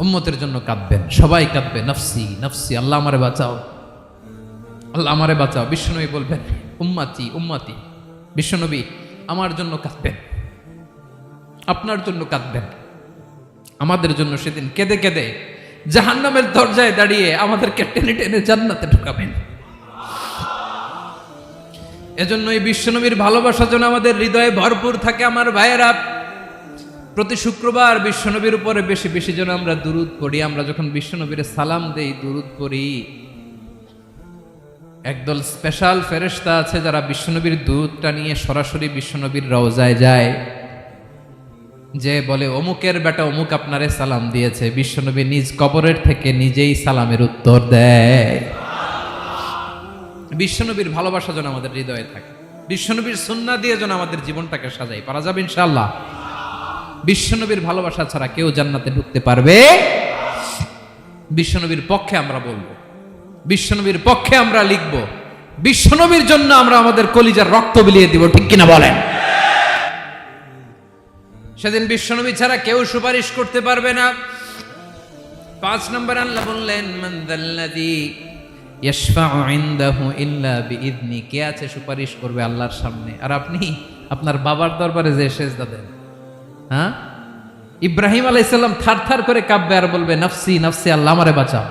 উম্মতের জন্য কাঁদবেন, সবাই কাঁদবে, নফসি নফসি, আল্লাহ আমারে বাঁচাও, আল্লাহ আমারে বাঁচাও। বিশ্বনবী বলবেন উম্মতি উম্মতি। বিশ্বনবী আমার জন্য কাঁদবেন, আপনার জন্য কাঁদবেন, আমাদের জন্য সেদিন কেঁদে কেঁদে জাহান্নামের দরজায় দাঁড়িয়ে আমাদেরকে টেনে টেনে জান্নাতে ঢুকাবেন। এজন্য এই বিশ্বনবীর ভালোবাসা যেন আমাদের হৃদয়ে ভরপুর থাকে। আমার ভাইয়েরা, প্রতি শুক্রবার বিশ্বনবীর উপরে বেশি বেশি যেন আমরা দুরূদ পড়ি। আমরা যখন বিশ্বনবীর সালাম দেই, দুরূদ পড়ি, একদল স্পেশাল ফেরেশতা আছে যারা বিশ্বনবীর দুধটা নিয়ে সরাসরি বিশ্বনবীর রওজায় যায়, যে বলে অমুকের বেটা অমুক আপনারে সালাম দিয়েছে। বিশ্বনবী নিজ কবরের থেকে নিজেই সালামের উত্তর দেয়। বিশ্বনবীর ভালোবাসা যেন আমাদের হৃদয়ে থাকে, বিশ্বনবীর সুন্নাহ দিয়ে যেন আমাদের জীবনটাকে সাজাই। পারা যাবে ইনশাআল্লাহ। বিশ্বনবীর ভালোবাসা ছাড়া কেউ জান্নাতে ঢুকতে পারবে? বিশ্বনবীর পক্ষে আমরা বলবো, বিশ্বনবীর পক্ষে আমরা লিখব, বিশ্বনবীর জন্য আমরা আমাদের কলিজার রক্ত বিলিয়ে দিব, ঠিক কিনা বলেন? সেদিন বিশ্বনবী ছাড়া কেউ সুপারিশ করতে পারবে না। 5 নম্বর আল্লাহ বললেন মান যাল্লাযী ইয়াশফাউ ইনদাহু ইল্লা বিইযনি, কে আছে সুপারিশ করবে আল্লাহর সামনে? আর আপনি আপনার বাবার দরবারে যে সেজদা দেন, হ্যাঁ, ইব্রাহিম আলাইহিস সালাম থারথার করে কাঁপবে আর বলবে নফসি নফসি, আল্লাহ আমারে বাঁচাও।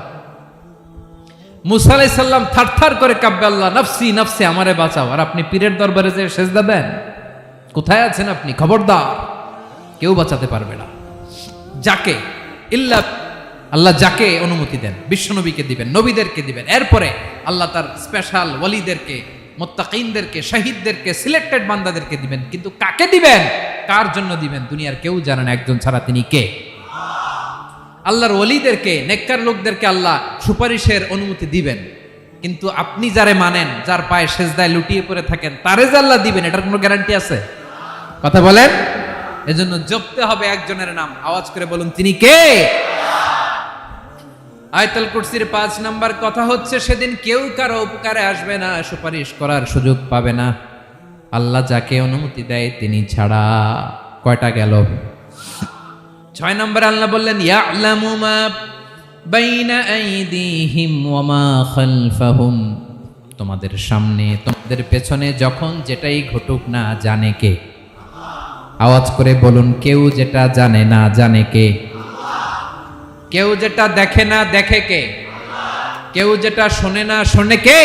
মুসা আলাইহিস সালাম থারথার করে কাঁপবে, আল্লাহ নফসি নফসি, আমারে বাঁচাও। আর আপনি পীরের দরবারে যে সেজদা দেন, কোথায় আছেন আপনি? খবরদার, কেউ বাঁচাতে পারবে না। যাকে ইল্লা, আল্লাহ যাকে অনুমতি দেন বিশ্বনবীকে দিবেন, নবীদেরকে দিবেন, এরপরে আল্লাহ তার স্পেশাল ওয়ালিদেরকে, মুত্তাকিনদেরকে, শহীদদেরকে, সিলেক্টেড বান্দাদেরকে দিবেন। কিন্তু কাকে দিবেন, কার জন্য দিবেন, দুনিয়ার কেউ জানে না একজন ছাড়া, তিনি কে? আল্লাহর ওয়ালিদেরকে, নেককার লোকদেরকে আল্লাহ সুপারিশের অনুমতি দিবেন। কিন্তু আপনি যারে মানেন, যার পায়ে সেজদায় লুটিয়ে পড়ে থাকেন, তারে যে আল্লাহ দিবেন, এটার কোনো গ্যারান্টি আছে? কথা বলেন। এজন্য জপতে হবে একজনের নাম, আওয়াজ করে বলুন তিনি কে? আয়াতুল কুরসির 5 নাম্বার কথা হচ্ছে সেদিন কেউ কারো উপকারে আসবে না, সুপারিশ করার সুযোগ পাবে না, আল্লাহ যাকে অনুমতি দেয় তিনি ছাড়া। কয়টা গেল? 6 নাম্বার আল্লাহ বললেন ইয়ালামু মা বাইনা আইদিহিম ওয়া মা খালফাহুম, তোমাদের সামনে তোমাদের পেছনে যখন যেটাই ঘটুক না জানে কে? আওয়াজ করে বলুন, কেউ যেটা জানে না জানে কে? কেউ যেটা দেখে না দেখে কে? কেউ যেটা শোনে না, শোনে কে?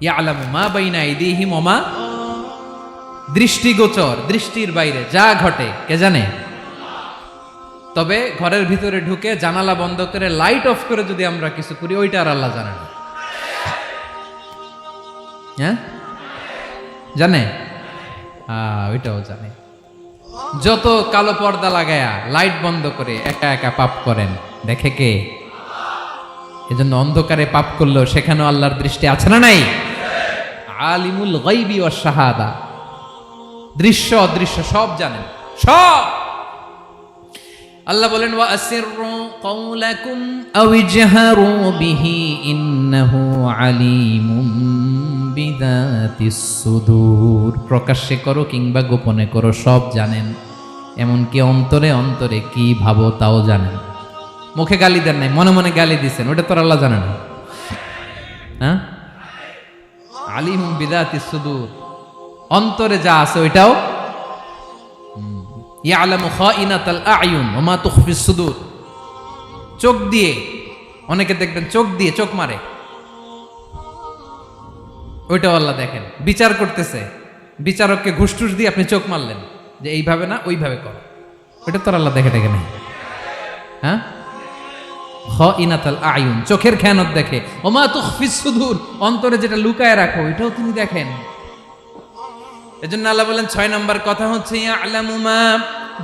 ইয়ালামু মা বাইনা আইদিহিম ওয়া মা, দৃষ্টিগোচর, দৃষ্টির বাইরে যা ঘটে কে জানে? তবে ঘরের ভিতরে ঢুকে জানালা বন্ধ করে লাইট অফ করে যদি আমরা কিছু করি, ওইটা আর আল্লাহ জানে না। হ্যাঁ, জানে? ওইটাও জানে। যত কালো পর্দা লাগায়া লাইট বন্ধ করে একা একা পাপ করেন, দেখে কে? এজন্য অন্ধকারে পাপ করলেও সেখানেও আল্লাহর দৃষ্টি আছে না নাই? আলিমুল গাইবি ওয়াশ শাহাদা, দৃশ্য অদৃশ্য সব জানেন, সব। আল্লাহ বলেন ওয়া আসিররু কাওলাকুম আও ইজহারু বিহি ইন্নাহু আলিমুম বিযাতিস সুদূর। প্রকাশ্যে করো কিংবা গোপনে করো, সব জানেন। এমনকি অন্তরে অন্তরে কি ভাবো তাও জানেন। মুখে গালি দেন নাই, মনে মনে গালি দিছেন, ওটা তো আল্লাহ জানে না। হ্যাঁ, আলিমুম বিযাতিস সুদূর, অন্তরে যা আছে ওইটাও। ইয়ালামু খাইনাতাল আ'য়ুন ওয়া মা তুখফিস সুদূর। চোখ দিয়ে, অনেকে দেখবেন চোখ দিয়ে চোখ মারে, ওইটাও আল্লাহ দেখেন। বিচার করতেছে, বিচারককে ঘুষ টুস দিয়ে আপনি চোখ মারলেন যে এইভাবে না ওইভাবে করো, ওইটা তো আল্লাহ দেখে দেখে নাই। হ্যাঁ, খাইনাতাল আ'য়ুন, চোখের খেয়ানত দেখে। ওয়া মা তুখফিস সুদূর, অন্তরে যেটা লুকায় রাখো ওইটাও তিনি দেখেন। এজন্য আল্লাহ বলেন 6 নম্বর কথা হচ্ছে ইয়ালামু মা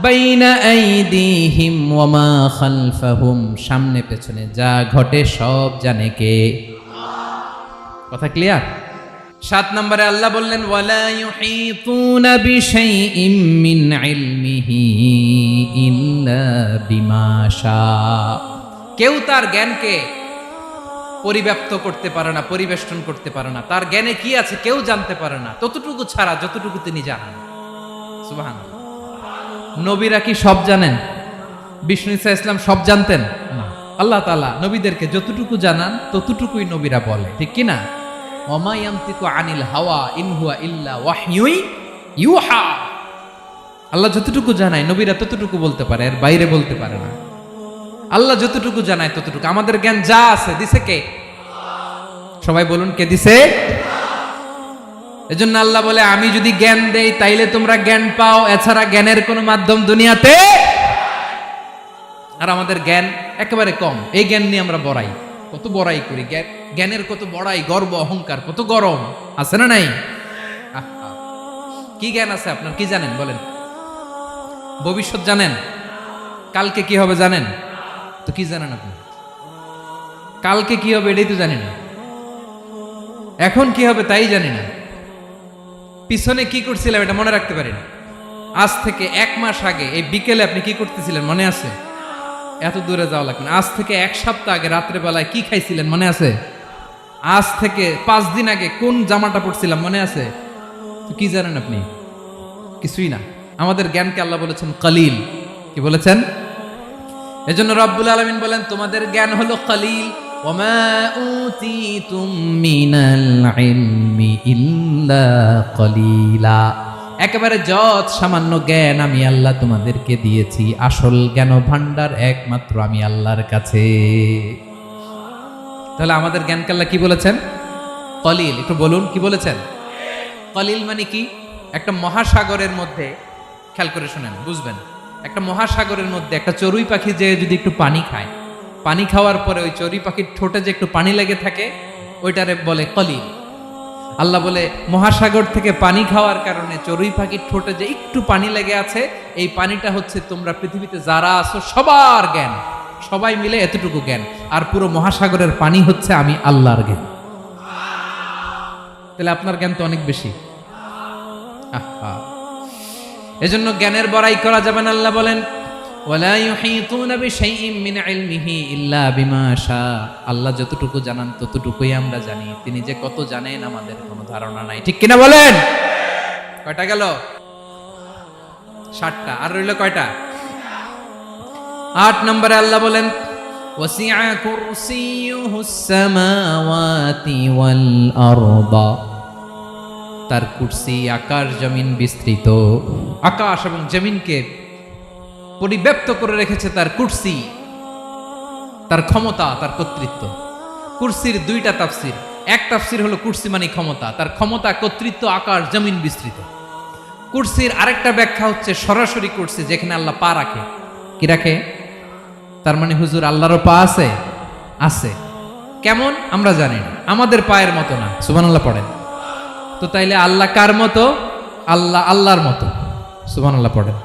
বাইনা আইদিহিম ওয়া মা খালফাহুম, সামনে পেছনে যা ঘটে সব জানে কে? কথা ক্লিয়ার? 7 নম্বরে আল্লাহ বললেন ওয়ালা ইউহিতুনা বিশাইইম মিন ইলমিহি ইল্লা বিমা শা। কেউ তার জ্ঞানকে পরিব্যাপ্ত করতে পারে না, পরিবেষ্টন করতে পারে না। তার জ্ঞানে কি আছে কেউ জানতে পারে না, ততটুকু ছাড়া যতটুকু তিনি জানেন। সুবহানাল্লাহ। নবীরা কি সব জানেন? বিষ্ণু ঈসা ইসলাম সব জানতেন না। আল্লাহ তাআলা নবীদেরকে যতটুকু জানান ততটুকুই নবীরা বলে, ঠিক কি না? ওয়া মা ইয়ানতিকু আনিল হাওয়া ইন হুয়া ইল্লা ওয়াহয়ুন ইউহা। আল্লাহ যতটুকু জানায় নবীরা ততটুকু বলতে পারে, এর বাইরে বলতে পারে না। আল্লাহ যতটুকু জানায় ততটুকু। আমাদের জ্ঞান যা আছে দিছে কে? সবাই বলুন, কে দিছে? এজন্য আল্লাহ বলে আমি যদি জ্ঞান দেই তাইলে তোমরা জ্ঞান পাও, এছাড়া জ্ঞানের কোনো মাধ্যম দুনিয়াতে। আর আমাদের জ্ঞান একেবারে কম, এই জ্ঞান নিয়ে আমরা বড়াই, কত বড়াই করি। জ্ঞানের কত বড়াই, গর্ব অহংকার, কত গরম আছে না নাই? কি জ্ঞান আছে আপনার? কি জানেন বলেন? ভবিষ্যৎ জানেন? কালকে কি হবে জানেন? তো কি জানেন আপনি? কালকে কি হবে এটাই তো জানি না, এখন কি হবে তাই জানি না, পিছনে কি করছিলাম এটা মনে রাখতে পারি না। আজ থেকে 1 মাস আগে এই বিকেলে আপনি কি করতেছিলেন মনে আছে? এত দূরে যাওয়া লাগবে না। আজ থেকে 1 সপ্তাহ আগে রাত্রে বেলায় কি খাইছিলেন মনে আছে? আজ থেকে 5 দিন আগে কোন জামাটা পরছিলাম মনে আছে? তো কি জানেন আপনি? কিছুই না। আমাদের জ্ঞানকে আল্লাহ বলেছেন কলিল। কি বলেছেন? এজন্য রব্বুল আলামিন বলেন তোমাদের জ্ঞান হলো কলিল। ওয়ামা উতিতুম মিনাল ইলমি ইল্লা কলিলা। একেবারে যত সামান্য জ্ঞান আমি আল্লাহ তোমাদেরকে দিয়েছি, আসল জ্ঞান ভান্ডার একমাত্র আমি আল্লাহর কাছে। তাহলে আমাদের জ্ঞানকে আল্লাহ কি বলেছেন? কলিল। একটু বলুন কি বলেছেন? কলিল মানে কি? একটা মহাসাগরের মধ্যে, খেয়াল করে শুনেন বুঝবেন, একটা মহাসাগরের মধ্যে একটা চড়ুই পাখি যে যদি একটু পানি খায়, পানি খাওয়ার পরে ওই চড়ুই পাখির ঠোঁটে যে একটু পানি লেগে থাকে ওইটারে বলে কলিল। আল্লাহ বলে মহাসাগর থেকে পানি খাওয়ার কারণে চড়ুই পাখির ঠোঁটে যে একটু পানি লেগে আছে, এই পানিটা হচ্ছে তোমরা পৃথিবীতে যারা আছো সবার জ্ঞান, সবাই মিলে এতটুকু জ্ঞান, আর পুরো মহাসাগরের পানি হচ্ছে আমি আল্লাহর জ্ঞান। তাহলে আপনার জ্ঞান তো অনেক বেশি। এজন্য জ্ঞানের বড়াই করা যাবে না। আল্লাহ বলেন ওয়ালা ইউহিতুনা বিশাইইম মিন ইলমিহি ইল্লা বিমা শা। আল্লাহ যতটুকু জানান ততটুকুই আমরা জানি, তিনি যে কত জানেন আমাদের কোনো ধারণা নাই, ঠিক কিনা বলেন? কয়টা গেল? 7টা। আর রইল কয়টা? 8 নম্বরে আল্লাহ বলেন ওয়াসিআ কুরসিয়ুহুস সামাওয়াতি ওয়াল আরদা। তার কুরসি আকাশ জমিন বিস্তৃত, আকাশ এবং জমিনকে পরিব্যাপ্ত করে রেখেছে তার কুরসি, তার ক্ষমতা, তার কর্তৃত্ব। কুরসির দুইটা তাফসির। এক তাফসির হলো কুরসি মানে ক্ষমতা, তার ক্ষমতা, কর্তৃত্ব, আকাশ জমিন বিস্তৃত। কুরসির আরেকটা ব্যাখ্যা হচ্ছে সরাসরি কুরসি, যেখানে আল্লাহ পা রাখে। কি রাখে? তার মানে হুজুর আল্লাহরও পা আছে? আছে। কেমন আমরা জানি না, আমাদের পায়ের মতো না। সুবহানাল্লাহ পড়েন। তো তাইলে আল্লাহ কার মতো? আল্লাহ আল্লাহর মতো। সুবহানাল্লাহ পড়েন।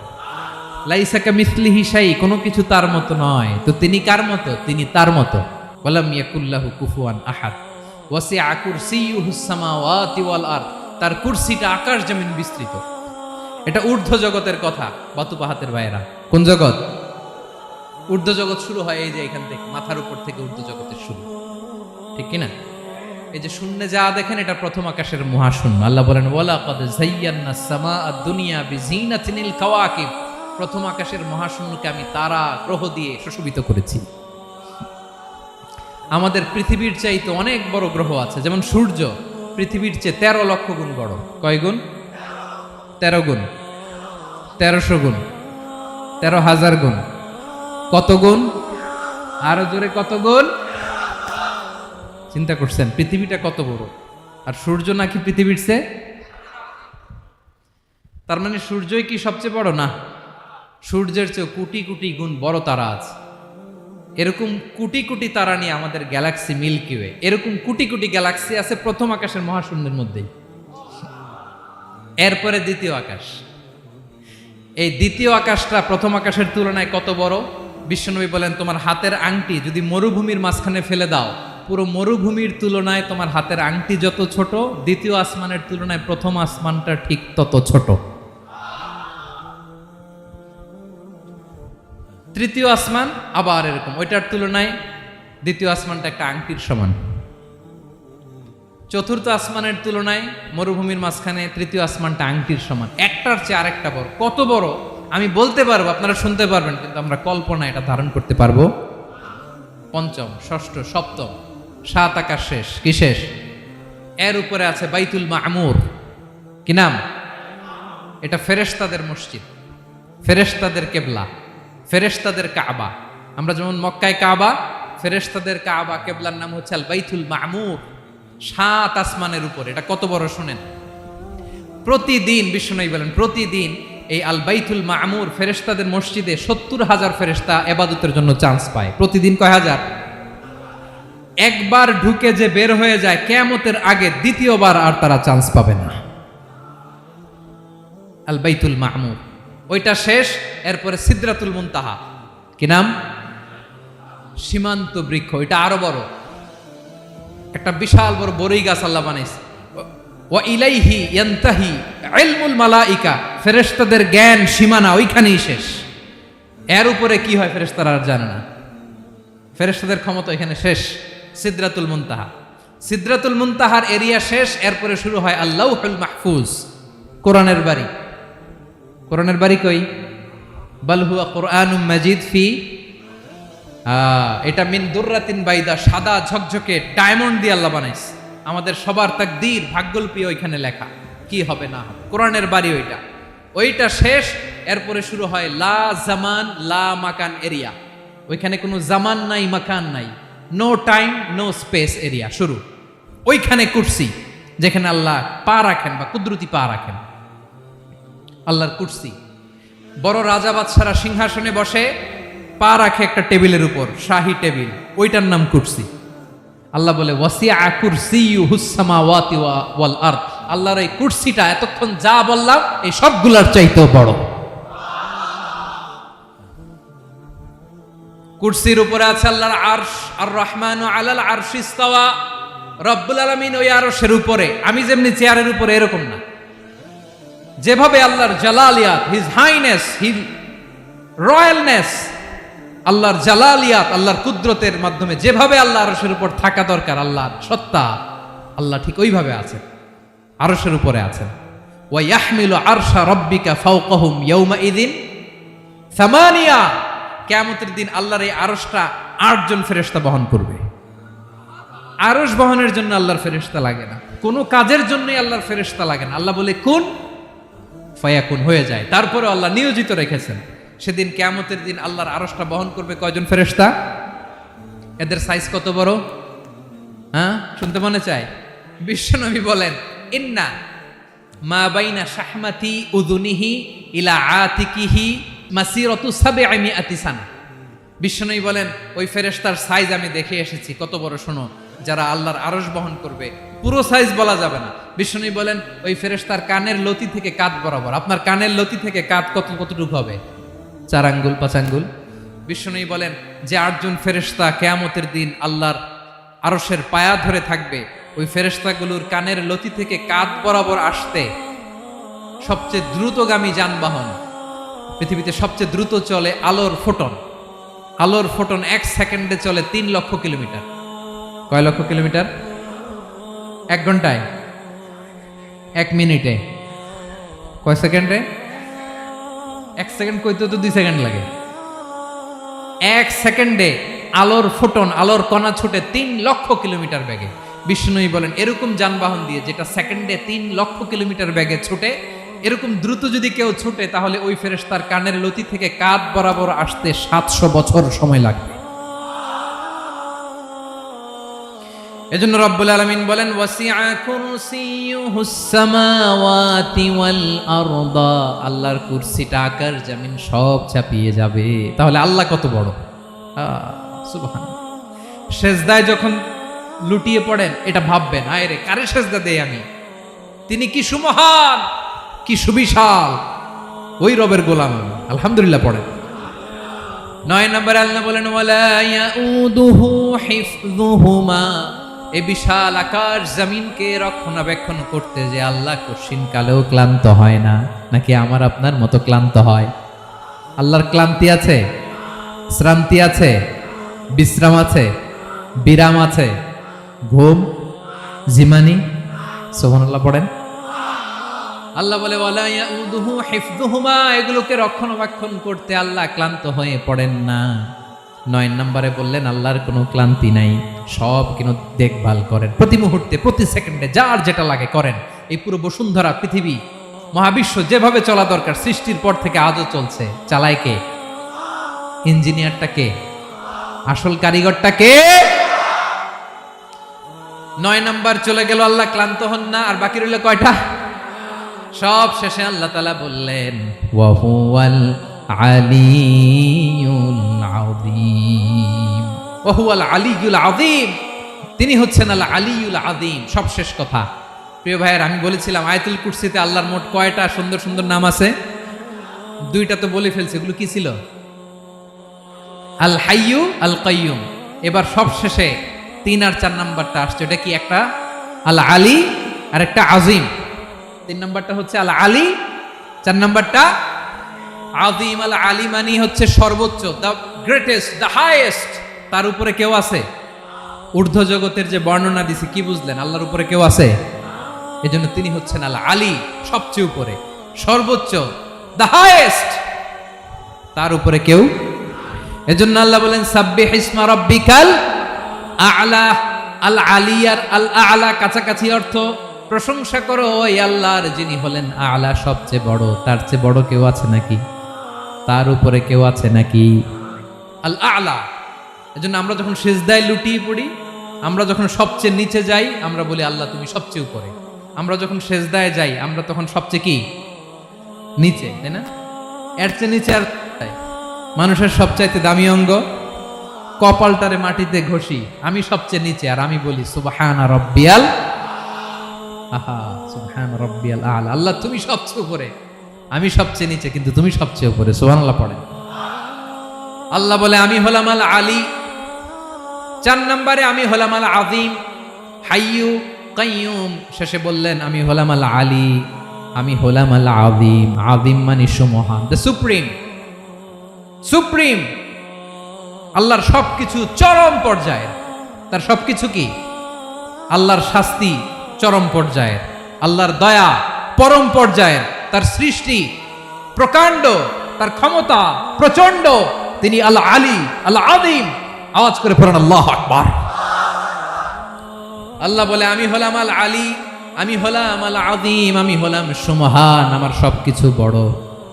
লাইসা কামিসলিহি শাই, কোনো কিছু তার মতো নয়। তো তিনি কার মতো? তিনি তার মতো। ওয়ালাম ইয়াকুল্লাহু কুফুয়ান আহাদ। ওয়াসিআ কুরসিয়ুহুস সামাওয়াতি ওয়াল আরদ, তার কুরসিটা আকাশ জমিন বিস্তৃত। এটা ঊর্ধ্ব জগতের কথা বাতু পাহাতের ভাইয়েরা। কোন জগৎ? ঊর্ধ্ব জগৎ শুরু হয় এই যে এখান থেকে, মাথার উপর থেকে ঊর্ধ্ব জগতের শুরু, ঠিক কিনা? এই যে শূন্যে যা দেখেন এটা প্রথম আকাশের মহাশূন্য। আল্লাহ বলেন ওয়ালাকাদ যায়্যানাস সামাআদ দুনিয়া বিজিনাতিনিল কাওয়াকিব, প্রথম আকাশের মহাশূন্যকে আমি তারা গ্রহ দিয়ে সুশোভিত করেছি। আমাদের পৃথিবীর চাইতে অনেক বড় গ্রহ আছে, যেমন সূর্য পৃথিবীর চেয়ে 13 লক্ষ গুণ বড়। কয় গুণ? 13 গুণ, 1300 গুণ, 13,000 গুণ। কত গুণ? আরো জোরে কত গুণ? চিন্তা করছেন পৃথিবীটা কত বড়, আর সূর্য নাকি পৃথিবীর চেয়ে? তার মানে সূর্যই কি সবচেয়ে বড়? না, সূর্যের চেয়ে কোটি কোটি গুণ বড় তারা আছে। এরকম কোটি কোটি তারা নিয়ে আমাদের গ্যালাক্সি মিল্কি ওয়ে, এরকম কোটি কোটি গ্যালাক্সি আছে প্রথম আকাশের মহাশূন্যের মধ্যেই। এরপরে দ্বিতীয় আকাশ। এই দ্বিতীয় আকাশটা প্রথম আকাশের তুলনায় কত বড়? বিশ্বনবী বলেন তোমার হাতের আংটি যদি মরুভূমির মাঝখানে ফেলে দাও, পুরো মরুভূমির তুলনায় তোমার হাতের আংটি যত ছোট, দ্বিতীয় আসমানের তুলনায় প্রথম আসমানটা ঠিক তত ছোট। তৃতীয় আসমান আবার এরকম, ওইটার তুলনায় দ্বিতীয় আসমানটা একটা আংটির সমান। চতুর্থ আসমানের তুলনায় মরুভূমির মাঝখানে তৃতীয় আসমানটা আংটির সমান। একটার চেয়ে আরেকটা বড়। কত বড় আমি বলতে পারবো, আপনারা শুনতে পারবেন, কিন্তু আমরা কল্পনা এটা ধারণ করতে পারবো? পঞ্চম, ষষ্ঠ, সপ্তম, 7 আকাশ শেষ। কি শেষ? এর উপরে আছে বাইতুল মামুর। কি নাম? এটা ফেরেশতাদের মসজিদ, ফেরেশতাদের কেবলা, ফেরেশতাদের কাবা। আমরা যেমন মক্কায় কাবা, ফেরেশতাদের কাবা কেবলার নাম হচ্ছে আল বাইতুল মামুর। 7 আসমানের উপরে। এটা কত বড় শুনেন। প্রতিদিন বিশ্বনবী বলেন প্রতিদিন এই আল বাইতুল মামুর ফেরেশতাদের মসজিদে 70,000 ফেরেশতা ইবাদতের জন্য চান্স পায়। প্রতিদিন কয় হাজার? একবার ঢুকে যে বের হয়ে যায় কিয়ামতের আগে দ্বিতীয়বার আর তারা চান্স পাবে না। আল বাইতুল মামুর ওইটা শেষ। এরপরে সিদরাতুল মুনতাহা। কি নাম? সীমান্ত বৃক্ষ। এটা আরো বড়, একটা বিশাল বড় বড়ই গাছ আল্লাহ বানাইছে। ওয়া ইলাইহি ইয়ানতাহি ইলমুল মালাইকা, ফেরেশতাদের জ্ঞান সীমানা ওইখানেই শেষ। এর উপরে কি হয় ফেরেশতারা আর জানে না। ফেরেশতাদের ক্ষমতা এখানে শেষ। সিদরাতুল মুনতাহা, সিদরাতুল মুনতাহার এরিয়া শেষ। এরপরে শুরু হয় আল্লাহুল মাহফুজ, কোরআনের বাড়ি। কোরআনের বাড়ি কই? বাল হুয়া কুরআনুম মাজিদ ফি, এটা মিন দুররাতিন বাইদা, সাদা ঝকঝকে ডায়মন্ড দিয়ে আল্লাহ বানাইছে। আমাদের সবার তাকদীর ভাগ্যলিপি ওইখানে লেখা, কি হবে না হবে। কোরআনের বাড়ি ওইটা, ওইটা শেষ। এরপরে শুরু হয় লা জামান লা মাকান এরিয়া। ওইখানে কোনো জামান নাই, মাকান নাই, no time no space area শুরু। ওইখানে কুরসি, যেখানে আল্লাহ পা রাখেন বা কুদরতি পা রাখেন। আল্লাহর কুরসি। বড় রাজা বাদশারা সিংহাসনে বসে পা রাখে একটা টেবিলের উপর, শাহী টেবিল, ওইটার নাম কুরসি। আল্লাহ বলে ওয়াসিআ কুরসিয়ুহুস সামাওয়াতি ওয়াল আরদ, আল্লাহর এই কুরসিটা এতক্ষণ যা বললাম এই সবগুলার চাইতেও বড়। কুরসির উপরে আছে আল্লাহর আরশ। আর রহমানু আলাল আরশি ইস্তাওয়া, রব্বুল আলামিন ওই আরশের উপরে। আমি যেমনি চেয়ারের উপরে এরকম না, যেভাবে আল্লাহর জালালিয়াত, হিজ হাইনেস, হিজ রয়্যালনেস, আল্লাহর জালালিয়াত, আল্লাহর কুদরতের মাধ্যমে যেভাবে আল্লাহ আরশের উপর থাকা দরকার, আল্লাহর সত্তা, আল্লাহ ঠিক ওইভাবে আছেন, আরশের উপরে আছেন। ওয়া ইয়াহমিলু আরশা রাব্বিকা ফাওকাহুম ইয়াওমাইযিন সামানিয়া, কিয়ামতের দিন আল্লাহর এই আরশটা 8 জন ফেরেশতা বহন করবে। আরশ বহনের জন্য আল্লাহর ফেরেশতা লাগে না, কোনো কাজের জন্যই আল্লাহর ফেরেশতা লাগে না। আল্লাহ বলে কুন ফায়াকুন, হয়ে যায়। তারপরে আল্লাহ নিয়োজিত রেখেছেন। সেদিন কিয়ামতের দিন আল্লাহর আরশটা বহন করবে কয়জন ফেরেশতা? এদের সাইজ কত বড়? হ্যাঁ, শুনতে মনে চায়? বিশ্বনবী বলেন, ইন্না মা বাইনা শাহমাতি উযুনিহি ইলা আতিকিহি মাসিরাতু 700 সানা। বিশ্বনবী বলেন, ওই ফেরেশতার সাইজ আমি দেখে এসেছি কত বড়, শোনো, যারা আল্লাহর আরশ বহন করবে, পুরো সাইজ বলা যাবে না। বিশ্বনবী বলেন, ওই ফেরেশতার কানের লতি থেকে কাঁধ বরাবর। আপনার কানের লতি থেকে কাঁধ কতটুকু হবে? 4 আঙ্গুল 5 আঙ্গুল। বিশ্বনবী বলেন, যে 8 জন ফেরেশতা কিয়ামতের দিন আল্লাহর আরশের পায়া ধরে থাকবে, ওই ফেরেশতাগুলোর কানের লতি থেকে কাঁধ বরাবর আসতে সবচেয়ে দ্রুতগামী যানবাহন, পৃথিবীতে সবচেয়ে দ্রুত চলে আলোর ফোটন। আলোর ফোটন 1 সেকেন্ডে চলে 3 লক্ষ কিলোমিটার। কয় লক্ষ কিলোমিটার? 1 ঘন্টায়? 1 মিনিটে? কয় সেকেন্ডে? 1 সেকেন্ড কইতে তো 2 সেকেন্ড লাগে। 1 সেকেন্ডে আলোর ফোটন, আলোর কণা ছুটে 3 লক্ষ কিলোমিটার বেগে। বিষ্ণুই বলেন, এরকম যানবাহন দিয়ে যেটা সেকেন্ডে 3 লক্ষ কিলোমিটার বেগে ছুটে, এরকম দ্রুত যদি কেউ ছুটে, তাহলে ওই ফেরেশতার কানের লতি থেকে কাঁধ বরাবর আসতে 700 বছর সময় লাগবে। এজন্য রব্বুল আলামিন বলেন, ওয়াসিআ কুরসিয়ুহুস সামাওয়াতি ওয়াল আরদা, আল্লাহর কুরসিটা আকাশ জমিন সব চাপিয়ে যাবে। তাহলে আল্লাহ কত বড়! সুবহানাল্লাহ। সেজদায় যখন লুটিয়ে পড়েন, এটা ভাববেন, আয় রে, কারে সেজদা দেই আমি? তিনি কি সুমহান, কি সুবিশাল! ওই রবের গোলাম আমি। আলহামদুলিল্লাহ পড়েন। 9 নম্বরে আল্লাহ বলেন, ওয়ালা ইয়াউদুহু হিফযুহুমা, এই বিশাল আকাশ জমিনকে রক্ষণাবেক্ষণ করতে যে আল্লাহ কঠিন কালেও ক্লান্ত হয় না। নাকি আমার আপনার মতো ক্লান্ত হয়? আল্লাহর ক্লান্তি আছে? শ্রান্তি আছে? বিশ্রাম আছে? বিরাম আছে? ঘুম, জিমানি? সুবহানাল্লাহ পড়েন। আল্লাহ বলে, ওয়ালা ইয়াউদুহু হিফযুহুমা, এগুলোকে রক্ষণাবেক্ষণ করতে আল্লাহ ক্লান্ত হয়ে পড়েন না। 9 নম্বরে বললেন, আল্লাহর কোনো ক্লান্তি নাই, সব কিন্তু দেখভাল করেন, প্রতি মুহূর্তে প্রতি সেকেন্ডে যার যেটা লাগে করেন। এই পুরো বসুন্ধরা, পৃথিবী, মহাবিশ্ব যেভাবে চলা দরকার সৃষ্টির পর থেকে আজও চলছে। চালায় কে? ইঞ্জিনিয়ারটা কে? আসল কারিগরটা কে? 9 নাম্বার চলে গেল, আল্লাহ ক্লান্ত হন না। আর বাকি রইল কয়টা? সব শেষে আল্লাহ তাআলা বললেন, ওয়া হুয়াল আলিয়ুল আযীম, ওয়া হুয়াল আলিয়ুল আযীম, তিনি হচ্ছেন আল আলিয়ুল আযীম। সব শেষ কথা। প্রিয় ভাইয়ের, আমি বলেছিলাম আয়াতুল কুরসিতে আল্লাহর মোট কয়টা সুন্দর সুন্দর নাম আছে? 2টা তো বলে ফেলছে। এগুলো কি ছিল? আল হাইয়ু, আল কাইয়ুম। এবার সব শেষে 3 আর 4 নাম্বারটা আসছে। এটা কি? একটা আল আলী আর একটা আযীম। 3 নাম্বারটা হচ্ছে আল আলী, 4 নাম্বারটা আযীম। আল আলী মানে হচ্ছে সর্বোচ্চ, দ্য গ্রেটেস্ট, দ্য হাইয়েস্ট। তার উপরে কেউ আছে? ঊর্ধ্ব জগতের যে বর্ণনা দিছি, কি বুঝলেন? আল্লাহর উপরে কেউ আছে? এজন্য তিনি হচ্ছেন আল আলী, সবচেয়ে উপরে, সর্বোচ্চ, দ্য হাইয়েস্ট। তার উপরে কেউ। এজন্য আল্লাহ বলেন, সাব্বিহ ইসমা রাব্বিকাল আ'লা। আল আলিয়ার আল আ'লা কাছাকাছি অর্থ, প্রশংসা করো ওই আল্লাহর যিনি হলেন আ'লা, সবচেয়ে বড়। তার চেয়ে বড় কেউ আছে নাকি? তার উপরে কেউ আছে নাকি? আল আ'লা। এজন্য আমরা যখন সিজদায় লুটিয়ে পড়ি, আমরা যখন সবচেয়ে নিচে যাই, আমরা বলি আল্লাহ তুমি সবচেয়ে উপরে। আমরা যখন সিজদায় যাই, আমরা তখন সবচেয়ে কি? নিচে, তাই না? এর চেয়ে নিচে আর মানুষের সবচাইতে দামি অঙ্গ, কপালটারে মাটিতে ঘষি, আমি সবচেয়ে নিচে, আর আমি বলি সুবহানা রাব্বিয়াল আহা, সুবহানা রাব্বিয়াল আ'লা। আল্লাহ তুমি সবচেয়ে উপরে, আমি সবচেয়ে নিচে, কিন্তু তুমি সবচেয়ে উপরে। সুবহানাল্লাহ পড়েন। আল্লাহ বলে, আমি হলাম আল আলী। 4 নম্বরে আমি হলাম আল আযীম, হাইয়ু কাইয়ুম। শেষে বললেন, আমি হলাম আল আলী, আমি হলাম আল আযীম। আযীম মানে সুমহান, দ্য সুপ্রিম। সুপ্রিম। আল্লাহর সবকিছু চরম পর্যায়ের। তার সবকিছু কি? আল্লাহর শাস্তি চরম পর্যায়ের, আল্লাহর দয়া পরম পর্যায়ের, তার সৃষ্টি প্রকাণ্ড, তার ক্ষমতা প্রচন্ড। তিনি আল আলী, আল আযীম। আওয়াজ করে পড়েন আল্লাহু আকবার। আল্লাহ বলে, আমি হলাম আল আলী, আমি হলাম আল আযীম, আমি হলাম সুমহান। আমার সবকিছু বড়,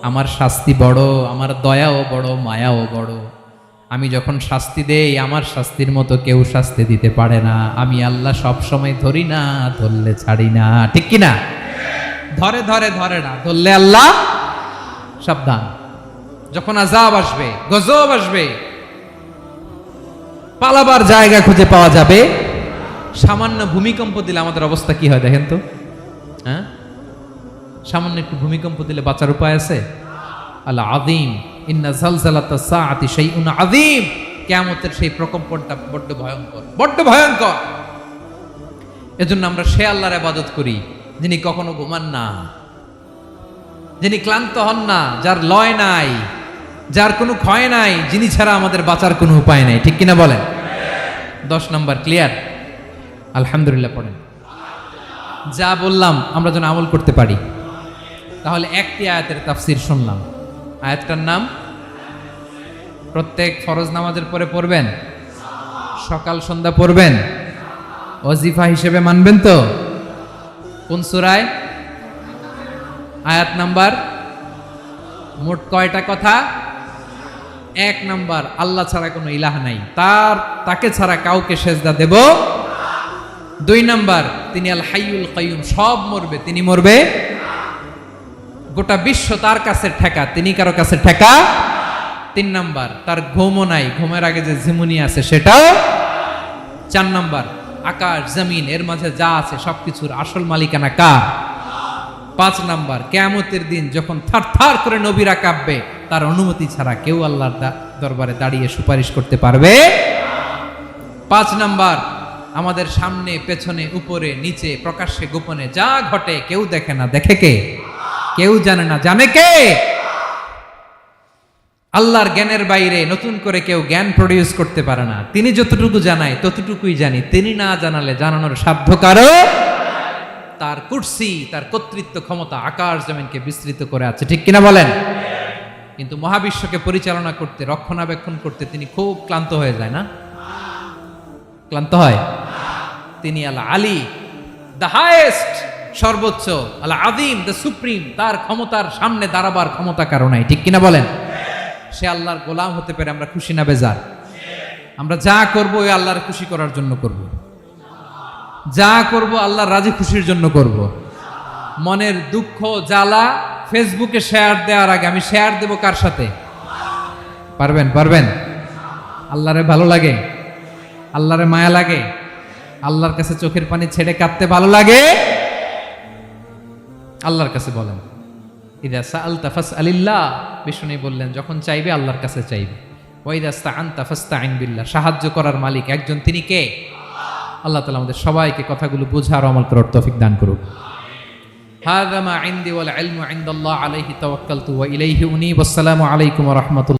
আমার শাস্তি বড়, আমার দয়াও বড়, মায়াও বড়।
আমি যখন শাস্তি দেই আমার শাস্তির মতো কেউ শাস্তি দিতে পারে না। আমি আল্লাহ সব সময় ধরি না, ধরলে ছাড়ি না। ঠিক কি না? ধরে ধরে ধরে না, ধরলে আল্লাহ সাবধান। যখন আযাব আসবে, গজব আসবে, পালাবার জায়গা খুঁজে পাওয়া যাবে। সামান্য ভূমিকম্প দিলে আমাদের অবস্থা কি হয় দেখেন তো। হ্যাঁ, সামান্য একটু ভূমিকম্প দিলে বাঁচার উপায় আছে? আল আযীম ইন্না যালজালাতাস সাআতি শাইউন আযীম। কিয়ামতের সেই প্রকম্পনটা বড্ড ভয়ঙ্কর, বড্ড ভয়ঙ্কর। এজন্য আমরা সে আল্লাহর ইবাদত করি যিনি কখনো ঘুমান না, যিনি ক্লান্ত হন না, যার লয় নাই, যার কোনো ক্ষয় নাই, যিনি ছাড়া আমাদের বাঁচার কোনো উপায় নাই। ঠিক কিনা বলেন? 10 নম্বর ক্লিয়ার? আলহামদুলিল্লাহ পড়েন। যা বললাম আমরা যেন আমল করতে পারি। তাহলে একটি আয়াতের তাফসীর শুনলাম। আয়াতটার নাম প্রত্যেক ফরজ নামাজের পরে পড়বেন, সকাল সন্ধ্যা পড়বেন, ওয়াজিফা হিসেবে মানবেন তো? কোন সূরায়? আয়াত নাম্বার? মোট কয়টা কথা? 1 নাম্বার, আল্লাহ ছাড়া কোনো ইলাহ নাই, তাকে ছাড়া কাউকে সেজদা দেব। 2 নাম্বার, তিনি আল হাইয়ুল কাইয়ুম, সব মরবে, তিনি মরবে। গোটা বিশ্ব তার কাছে ঠেকা, তিনি কারো কাছে ঠেকা। 3 নাম্বার, তার ঘুমও নাই, ঘুমের আগে যে ঝিমুনি আছে সেটাও। 4 নাম্বার, আকাশ জমিন এর মাঝে যা আছে সবকিছুর আসল মালিকানা কার? 5 নাম্বার, কিয়ামতের দিন যখন থারথার করে নবীরা কাঁপবে, তার অনুমতি ছাড়া কেউ আল্লাহর দরবারে দাঁড়িয়ে সুপারিশ করতে পারবে। 5 নাম্বার, আমাদের সামনে পেছনে উপরে নিচে প্রকাশ্যে গোপনে যা ঘটে কেউ দেখে না, দেখে কে? কেউ জানে না, জানে কে? আল্লাহর জ্ঞানের বাইরে নতুন করে কেউ জ্ঞান প্রডিউস করতে পারে না। তিনি যতটুকু জানায় ততটুকুই জানি, তিনি না জানালে জানানোর সাধ্য কারো। তার কুরসি, তার কর্তৃত্ব ক্ষমতা আকাশ জমিনকে বিস্তৃত করে আছে। ঠিক কিনা বলেন? কিন্তু মহাবিশ্বকে পরিচালনা করতে, রক্ষণাবেক্ষণ করতে তিনি খুব ক্লান্ত হয়ে যায় না? ক্লান্ত হয়? তিনি আল আলী, দ্য হাইয়েস্ট, সর্বোচ্চ, আল আযীম, দ্য সুপ্রিম, তার ক্ষমতার সামনে দাঁড়াবার ক্ষমতা কারো নাই। ঠিক কিনা বলেন? সে আল্লাহর গোলাম হতে পেরে আমরা খুশি না বেজার? আমরা যা করব ওই আল্লাহর খুশি করার জন্য করব, যা করব আল্লাহর রাজি খুশির জন্য করব। মনের দুঃখ জ্বালা ফেসবুকে শেয়ার দেওয়ার আগে আমি শেয়ার দেব কার সাথে? পারবেন? পারবেন? আল্লাহরে ভালো লাগে, আল্লাহরে মায়া লাগে, আল্লাহর কাছে চোখের পানি ছেড়ে কাঁদতে ভালো লাগে? আল্লাহর কাছে বলেন, ইদা সাআলতা ফাসআলিল্লাহ। বিষ্ণু বললেন যখন চাইবে আল্লাহর কাছে চাইবে। ওয়া ইদা ইসতাআনতা ফাসতাইন বিল্লাহ। সাহায্য করার মালিক একজন, তিনি কে? আল্লাহ তাআলা আমাদের সবাইকে কথাগুলো বোঝার আমল করার তৌফিক দান করুক। হাযা মা ইনদি ওয়াল ইলমু ইনদাল্লাহ আলাইহি তাওয়াক্কালতু ওয়া ইলাইহি উনীব। আসসালামু আলাইকুম ওয়া রাহমাতুল্লাহ।